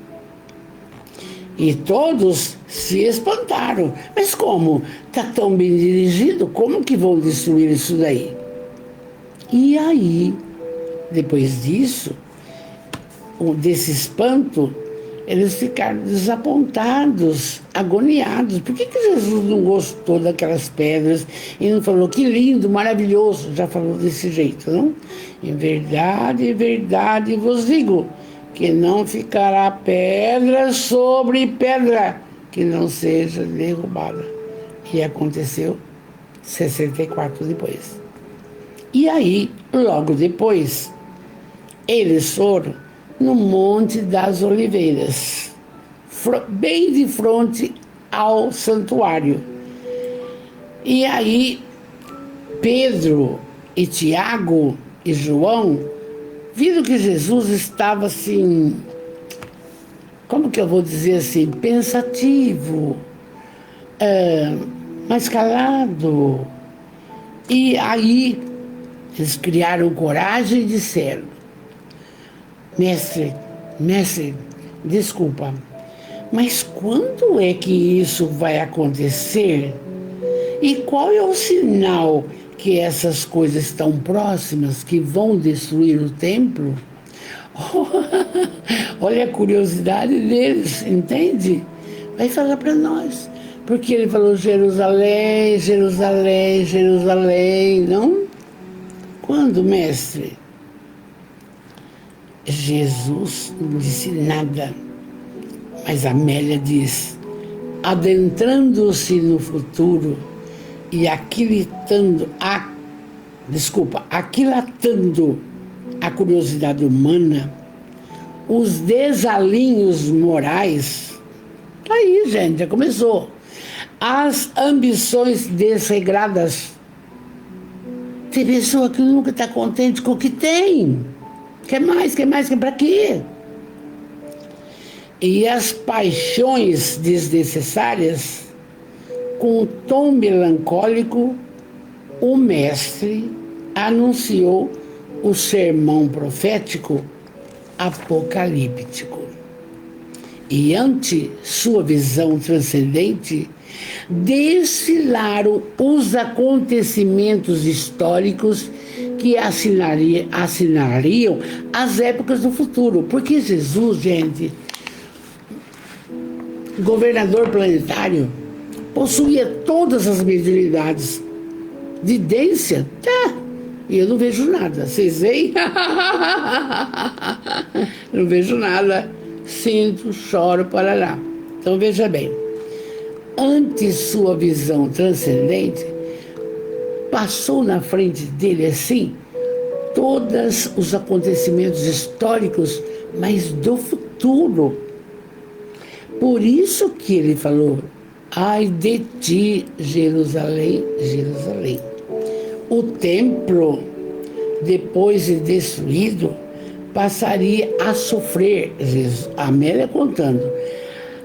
E todos se espantaram. Mas como? Está tão bem dirigido? Como que vão destruir isso daí? E aí, depois disso, desse espanto, eles ficaram desapontados, agoniados. Por que Jesus não gostou daquelas pedras e não falou que lindo, maravilhoso? Já falou desse jeito, não? Em verdade vos digo que não ficará pedra sobre pedra que não seja derrubada. E aconteceu 64 depois. E aí, logo depois, eles foram no Monte das Oliveiras, bem de frente ao santuário. E aí, Pedro e Tiago e João viram que Jesus estava assim, como que eu vou dizer assim, pensativo, mais calado. E aí, eles criaram coragem e disseram: Mestre, desculpa, mas quando é que isso vai acontecer? E qual é o sinal que essas coisas tão próximas que vão destruir o templo? Olha a curiosidade deles, entende? Vai falar para nós. Porque ele falou Jerusalém, Jerusalém, Jerusalém, não? Quando, mestre? Jesus não disse nada, mas Amélia diz: adentrando-se no futuro e aquilatando a curiosidade humana, os desalinhos morais, tá aí, gente, já começou, as ambições desregradas. Tem pessoa que nunca está contente com o que tem. Quer mais, para quê? E as paixões desnecessárias, com um tom melancólico, o mestre anunciou o sermão profético apocalíptico. E ante sua visão transcendente, desfilaram os acontecimentos históricos que assinariam as épocas do futuro. Porque Jesus, gente, governador planetário, possuía todas as mediunidades. Vidência? Tá. E eu não vejo nada. Vocês veem? Não vejo nada. Sinto, choro, parará. Então veja bem. Ante sua visão transcendente, passou na frente dele assim todos os acontecimentos históricos, mas do futuro. Por isso que ele falou: ai de ti, Jerusalém, Jerusalém. O templo, depois de destruído, passaria a sofrer, Amélia contando,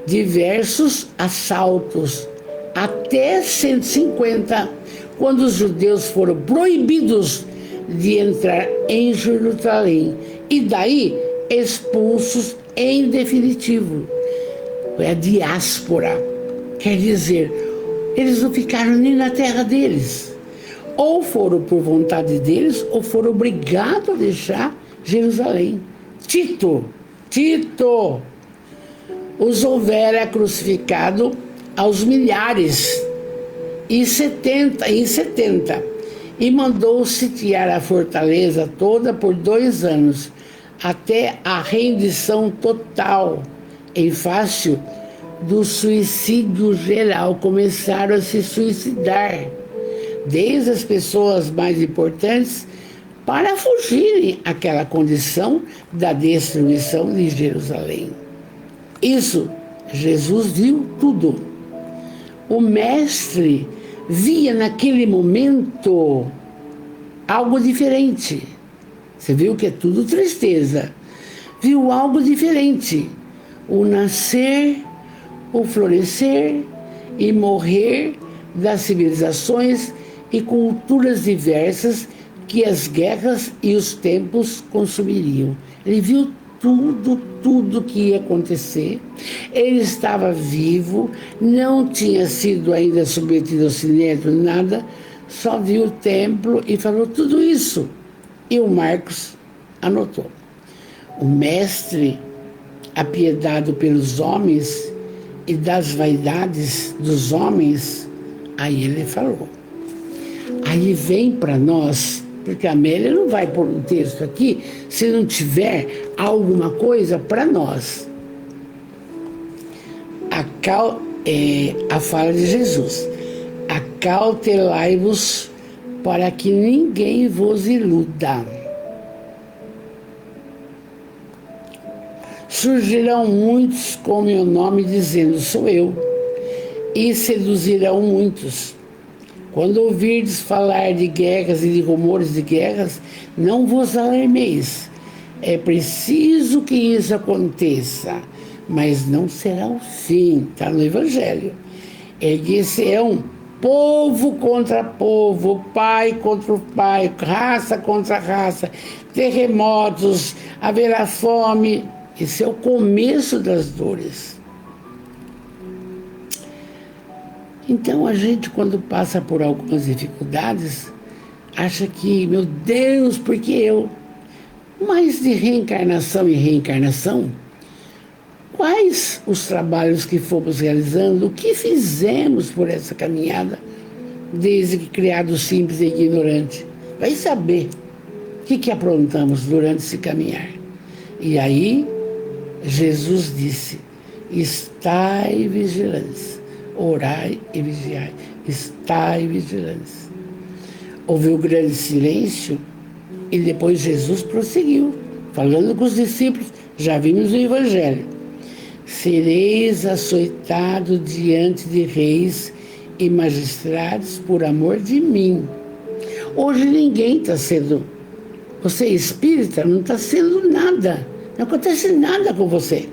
diversos assaltos, até 150, quando os judeus foram proibidos de entrar em Jerusalém e daí expulsos em definitivo. É a diáspora, quer dizer, eles não ficaram nem na terra deles. Ou foram por vontade deles, ou foram obrigados a deixar Jerusalém. Tito os houvera crucificado aos milhares em 70, e mandou sitiar a fortaleza toda por 2 anos, até a rendição total. Em face do suicídio geral, começaram a se suicidar, desde as pessoas mais importantes, para fugirem àquela condição da destruição de Jerusalém. Isso, Jesus viu tudo. O mestre via naquele momento algo diferente. Você viu que é tudo tristeza. Viu algo diferente. O nascer, o florescer e morrer das civilizações e culturas diversas que as guerras e os tempos consumiriam. Ele viu tudo que ia acontecer. Ele estava vivo, não tinha sido ainda submetido ao sinédrio, nada, só viu o templo e falou tudo isso. E o Marcos anotou. O mestre, apiedado pelos homens e das vaidades dos homens, aí ele falou. Aí vem para nós, porque a Amélia não vai pôr um texto aqui se não tiver alguma coisa para nós. A fala de Jesus. Acautelai-vos para que ninguém vos iluda. Surgirão muitos com meu nome dizendo, sou eu, e seduzirão muitos. Quando ouvirdes falar de guerras e de rumores de guerras, não vos alarmeis. É preciso que isso aconteça, mas não será o fim, está no Evangelho. Erguer-se-ão povo contra povo, pai contra o pai, raça contra raça, terremotos, haverá fome. Esse é o começo das dores. Então a gente, quando passa por algumas dificuldades, acha que, meu Deus, por que eu? Mas de reencarnação em reencarnação, quais os trabalhos que fomos realizando, o que fizemos por essa caminhada, desde que criado simples e ignorante? Vai saber o que aprontamos durante esse caminhar. E aí, Jesus disse, estai vigilantes. Orai e vigiai, estai vigilantes. Houve um grande silêncio e depois Jesus prosseguiu, falando com os discípulos, já vimos no Evangelho. Sereis açoitados diante de reis e magistrados por amor de mim. Hoje ninguém está sendo, você é espírita, não está sendo nada, não acontece nada com você,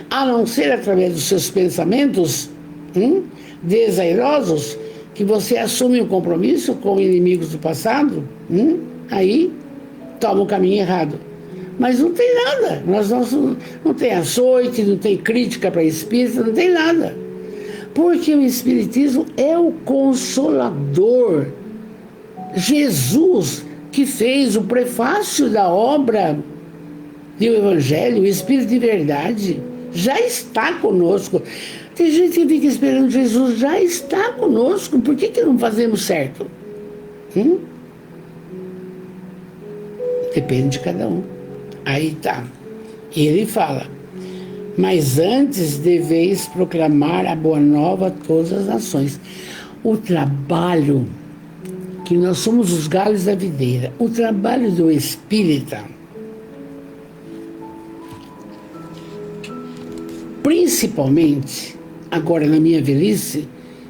a não ser através dos seus pensamentos desairosos, que você assume um compromisso com inimigos do passado, aí toma o caminho errado. Mas não tem nada, não tem açoite, não tem crítica para espírita, não tem nada. Porque o espiritismo é o consolador. Jesus, que fez o prefácio da obra do Evangelho, o Espírito de Verdade, já está conosco. Tem gente que fica esperando Jesus, já está conosco, por que não fazemos certo? Depende de cada um. Aí tá. Ele fala, mas antes deveis proclamar a boa nova a todas as nações. O trabalho, que nós somos os galhos da videira, o trabalho do espírita, principalmente, agora na minha velhice,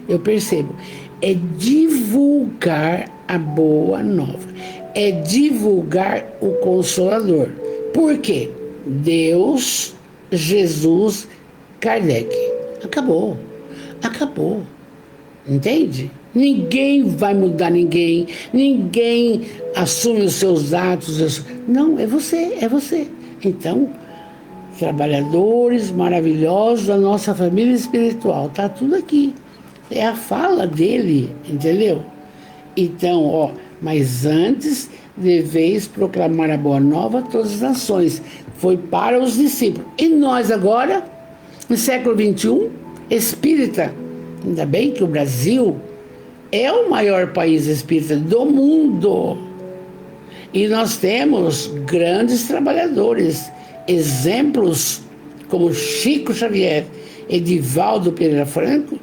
eu percebo, é divulgar a boa nova, é divulgar o Consolador. Por quê? Deus, Jesus, Kardec. Acabou. entende? Ninguém vai mudar ninguém, ninguém assume os seus atos. Não, é você, é você. Então, trabalhadores maravilhosos da nossa família espiritual, tá tudo aqui. É a fala dele, entendeu? Então, ó, mas antes deveis proclamar a boa nova a todas as nações. Foi para os discípulos. E nós agora, no século XXI, espírita, ainda bem que o Brasil é o maior país espírita do mundo. E nós temos grandes trabalhadores, exemplos como Chico Xavier, Edivaldo Pereira Franco,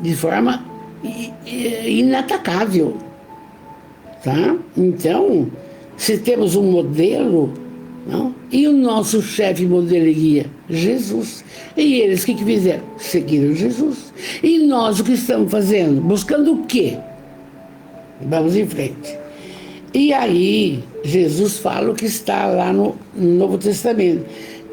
de forma inatacável. Tá? Então, se temos um modelo, não? E o nosso chefe modelo e guia? Jesus. E eles o que fizeram? Seguiram Jesus. E nós o que estamos fazendo? Buscando o quê? Vamos em frente. E aí, Jesus fala o que está lá no Novo Testamento.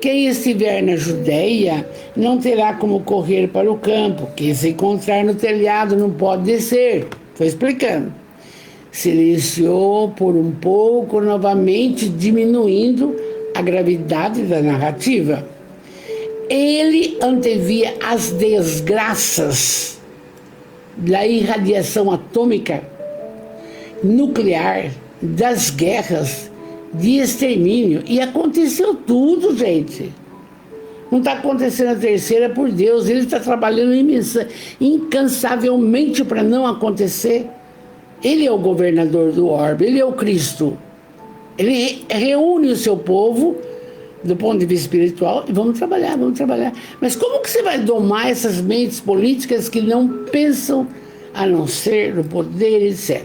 Quem estiver na Judéia não terá como correr para o campo. Quem se encontrar no telhado não pode descer. Estou explicando. Silenciou por um pouco, novamente diminuindo a gravidade da narrativa. Ele antevia as desgraças da irradiação atômica, nuclear, das guerras, de extermínio. E aconteceu tudo, gente. Não está acontecendo a terceira por Deus. Ele está trabalhando incansavelmente para não acontecer. Ele é o governador do orbe, ele é o Cristo. Ele reúne o seu povo do ponto de vista espiritual e vamos trabalhar, vamos trabalhar. Mas como que você vai domar essas mentes políticas que não pensam a não ser no poder, etc.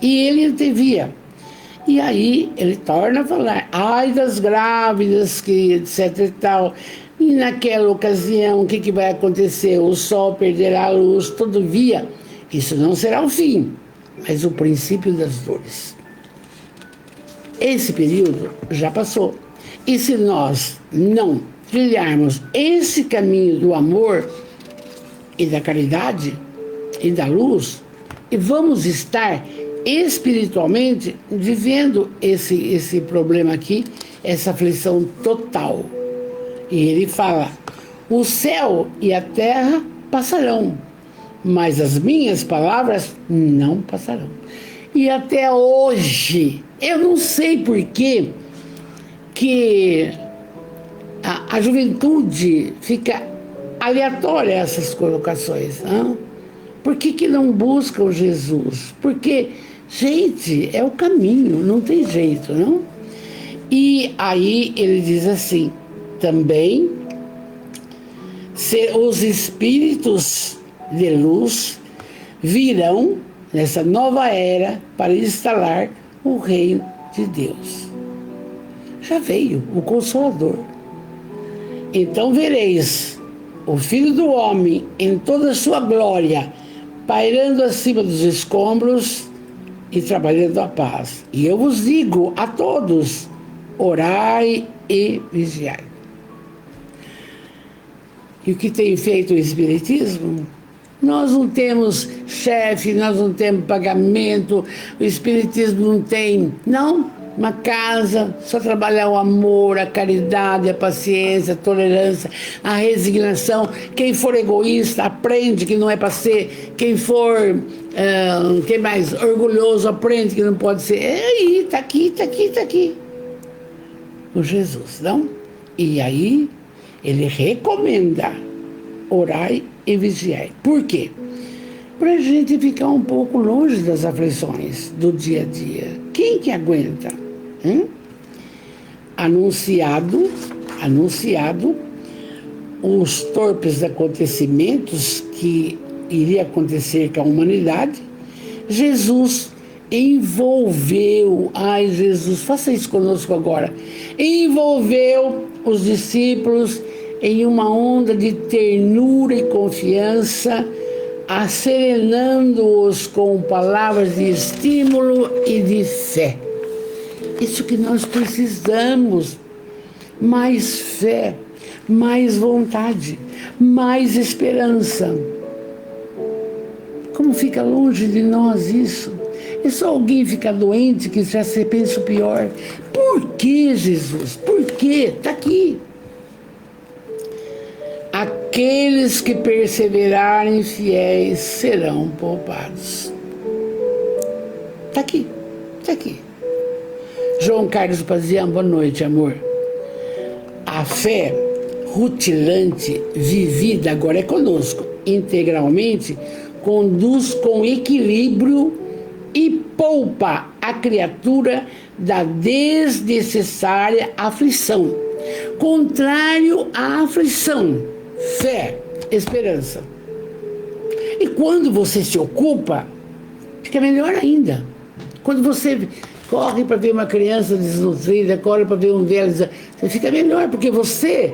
E ele antevia. E aí ele torna a falar, ai das grávidas, que etc e tal. E naquela ocasião, o que vai acontecer? O sol perderá a luz, todavia, isso não será o fim, mas o princípio das dores. Esse período já passou. E se nós não trilharmos esse caminho do amor e da caridade e da luz, e vamos estar espiritualmente vivendo esse problema aqui, essa aflição total. E ele fala, o céu e a terra passarão, mas as minhas palavras não passarão. E até hoje, eu não sei por que a juventude fica aleatória a essas colocações. Não? Por que não buscam Jesus? Porque, gente, é o caminho, não tem jeito, não? E aí ele diz assim, também, os espíritos de luz virão nessa nova era para instalar o reino de Deus. Já veio o Consolador. Então vereis o Filho do Homem em toda a sua glória, pairando acima dos escombros e trabalhando a paz. E eu vos digo a todos, orai e vigiai. E o que tem feito o Espiritismo? Nós não temos chefe, nós não temos pagamento, o Espiritismo não tem, não, uma casa, só trabalhar o amor, a caridade, a paciência, a tolerância, a resignação. Quem for egoísta, aprende que não é para ser. Quem for, quem mais, orgulhoso, aprende que não pode ser. É aí, tá aqui, tá aqui, tá aqui. O Jesus, não? E aí, ele recomenda, orai e vigiai. Por quê? Para a gente ficar um pouco longe das aflições do dia a dia. Quem que aguenta? Anunciado os torpes acontecimentos que iria acontecer com a humanidade, Jesus envolveu, Jesus, faça isso conosco agora, envolveu os discípulos em uma onda de ternura e confiança, acerenando-os com palavras de estímulo e de fé. Isso que nós precisamos, mais fé, mais vontade, mais esperança. não fica longe de nós isso. É só alguém ficar doente que já se pensa o pior. Por que, Jesus? Por quê? Está aqui. Aqueles que perseverarem fiéis serão poupados. Está aqui. Está aqui. João Carlos Pazian, boa noite, amor. A fé rutilante, vivida agora é conosco, integralmente, conduz com equilíbrio e poupa a criatura da desnecessária aflição. Contrário à aflição, fé, esperança. E quando você se ocupa, fica melhor ainda. Quando você corre para ver uma criança desnutrida, corre para ver um velho, você fica melhor, porque você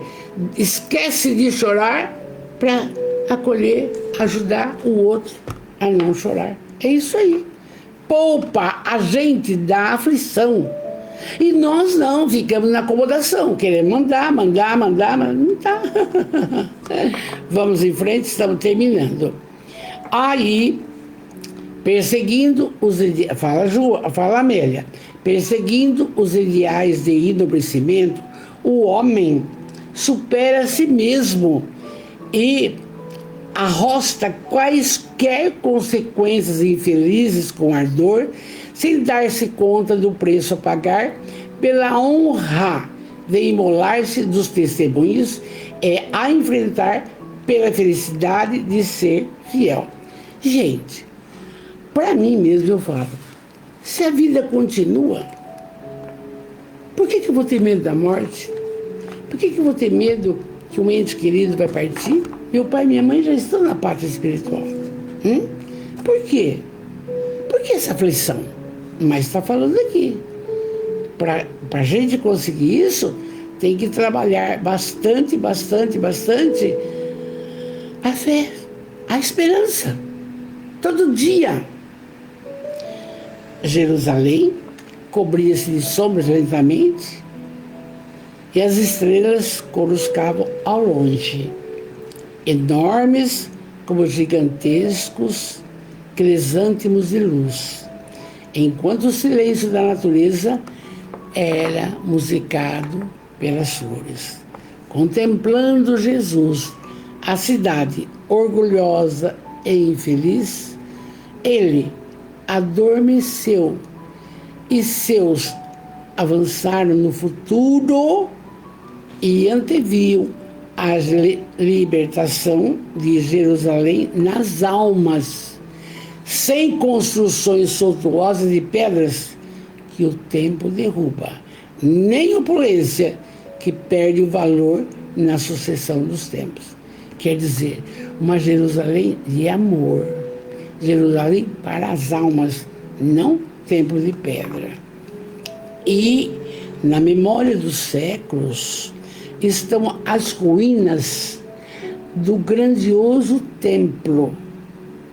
esquece de chorar para acolher, ajudar o outro a não chorar. É isso aí. Poupa a gente da aflição. E nós não, ficamos na acomodação, querendo mandar, mas não tá. Vamos em frente, estamos terminando. Aí, perseguindo os ideais, fala Amélia, perseguindo os ideais de enobrecimento, o homem supera a si mesmo e arrosta quaisquer consequências infelizes com ardor, sem dar-se conta do preço a pagar pela honra de imolar-se dos testemunhos, a enfrentar pela felicidade de ser fiel. Gente, para mim mesmo eu falo, se a vida continua, por que eu vou ter medo da morte? Por que eu vou ter medo que um ente querido vai partir? Meu pai e minha mãe já estão na parte espiritual. Por quê? Por que essa aflição? Mas está falando aqui. Para a gente conseguir isso, tem que trabalhar bastante a fé, a esperança. Todo dia. Jerusalém cobria-se de sombras lentamente e as estrelas coruscavam ao longe, enormes como gigantescos crisântemos de luz, enquanto o silêncio da natureza era musicado pelas flores. Contemplando Jesus, a cidade orgulhosa e infeliz, ele adormeceu e seus avançaram no futuro e anteviam a libertação de Jerusalém nas almas, sem construções suntuosas de pedras que o tempo derruba, nem opulência que perde o valor na sucessão dos tempos. Quer dizer, uma Jerusalém de amor, Jerusalém para as almas, não templo de pedra. E na memória dos séculos estão as ruínas do grandioso templo,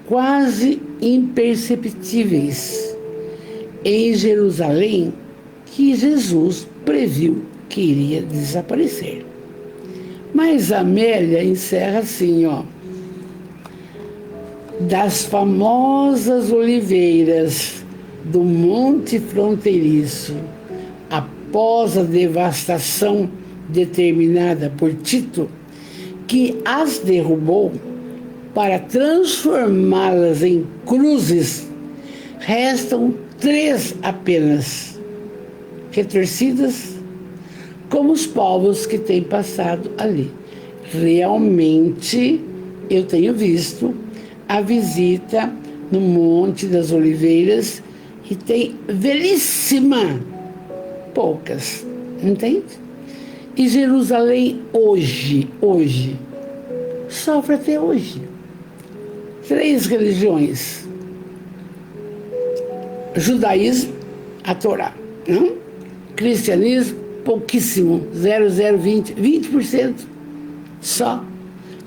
quase imperceptíveis, em Jerusalém, que Jesus previu que iria desaparecer. Mas Amélia encerra assim, das famosas oliveiras do Monte Fronteiriço, após a devastação determinada por Tito, que as derrubou para transformá-las em cruzes, restam 3 apenas, retorcidas como os povos que têm passado ali. Realmente, eu tenho visto a visita no Monte das Oliveiras e tem velhíssima, poucas, entende? E Jerusalém hoje, sofre até hoje. 3 religiões. Judaísmo, a Torá. Não? Cristianismo, pouquíssimo, 20% só.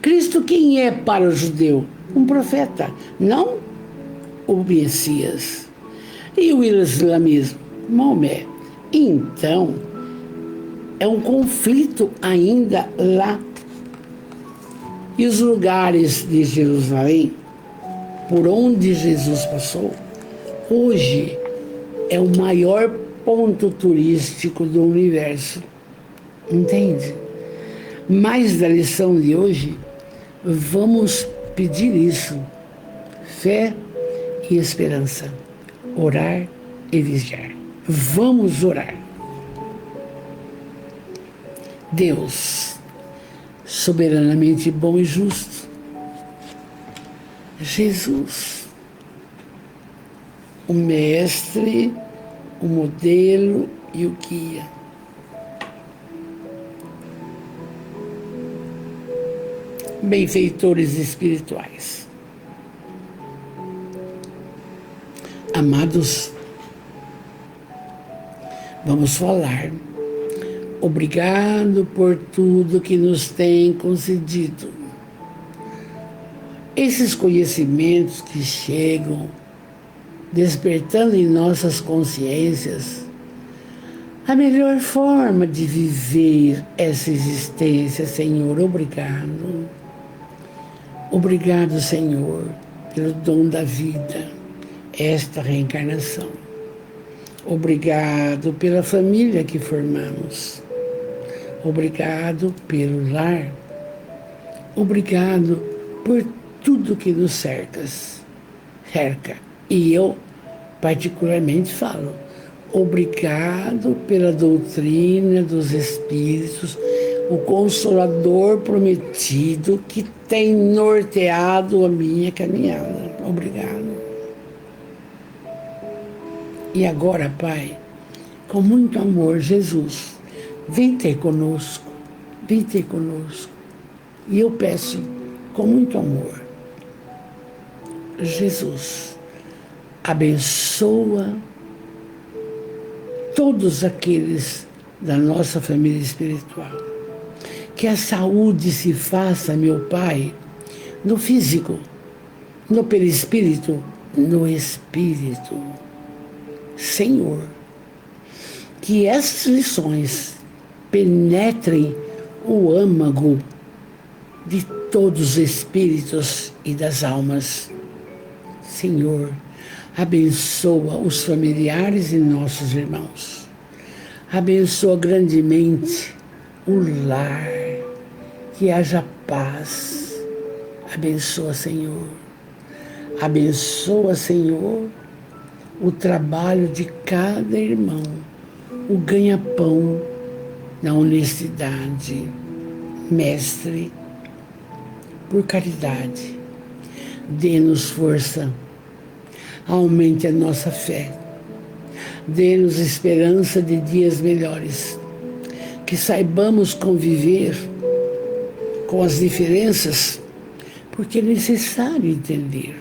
Cristo quem é para o judeu? Um profeta, não o Messias. E o islamismo? Maomé. Então, é um conflito ainda lá. E os lugares de Jerusalém por onde Jesus passou, hoje é o maior ponto turístico do universo. Entende? Mas da lição de hoje, vamos pedir isso: fé e esperança, orar e vigiar. Vamos orar. Deus, soberanamente bom e justo, Jesus, o mestre, o modelo e o guia. Benfeitores espirituais, amados, vamos falar. Obrigado por tudo que nos tem concedido. Esses conhecimentos que chegam, despertando em nossas consciências a melhor forma de viver essa existência, Senhor. Obrigado. Obrigado, Senhor, pelo dom da vida, esta reencarnação. Obrigado pela família que formamos. Obrigado pelo lar. Obrigado por tudo que nos cerca. E eu, particularmente, falo: obrigado pela doutrina dos Espíritos, o Consolador prometido que tem norteado a minha caminhada. Obrigado. E agora, Pai, com muito amor, Jesus, vem ter conosco, vem ter conosco. E eu peço, com muito amor, Jesus, abençoa todos aqueles da nossa família espiritual. Que a saúde se faça, meu Pai, no físico, no perispírito, no espírito. Senhor, que essas lições penetrem o âmago de todos os espíritos e das almas. Senhor, abençoa os familiares e nossos irmãos. Abençoa grandemente o lar, que haja paz. Abençoa, Senhor. Abençoa, Senhor, o trabalho de cada irmão, o ganha-pão na honestidade. Mestre, por caridade, dê-nos força, aumente a nossa fé, dê-nos esperança de dias melhores, que saibamos conviver com as diferenças, porque é necessário entender,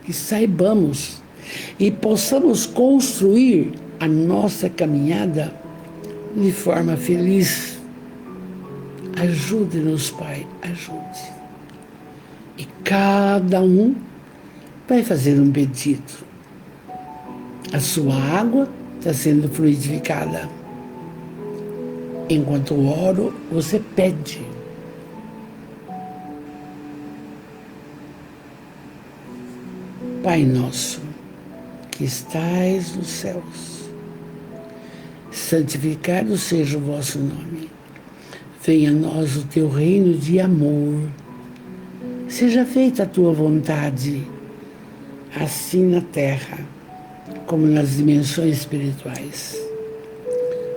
que saibamos e possamos construir a nossa caminhada de forma feliz. Ajude-nos, Pai, ajude. E cada um vai fazer um pedido. A sua água está sendo fluidificada. Enquanto oro, você pede. Pai nosso, que estais nos céus, santificado seja o vosso nome. Venha a nós o teu reino de amor. Seja feita a tua vontade, assim na terra, como nas dimensões espirituais.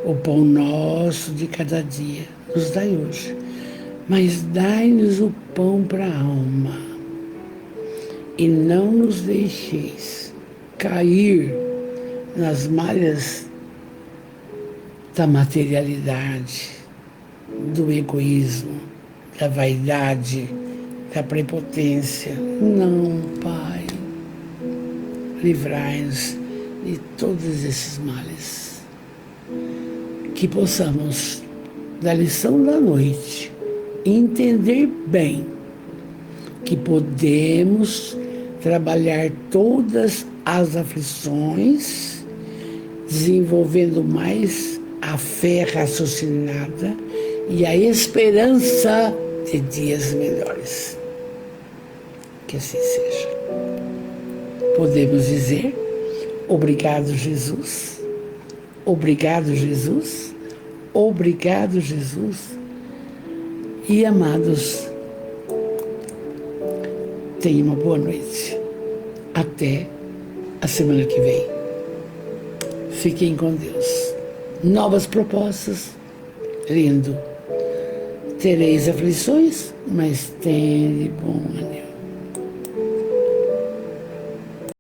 O pão nosso de cada dia nos dai hoje, mas dai-nos o pão para a alma. E não nos deixeis cair nas malhas da materialidade, do egoísmo, da vaidade, da prepotência. Não, Pai, livrai-nos de todos esses males. Que possamos, da lição da noite, entender bem que podemos trabalhar todas as aflições, desenvolvendo mais a fé raciocinada e a esperança de dias melhores. Que assim seja. Podemos dizer: obrigado, Jesus. Obrigado, Jesus. Obrigado, Jesus. E amados, tenham uma boa noite. Até a semana que vem. Fiquem com Deus. Novas propostas. Lindo. Tereis aflições, mas tende bom ânimo.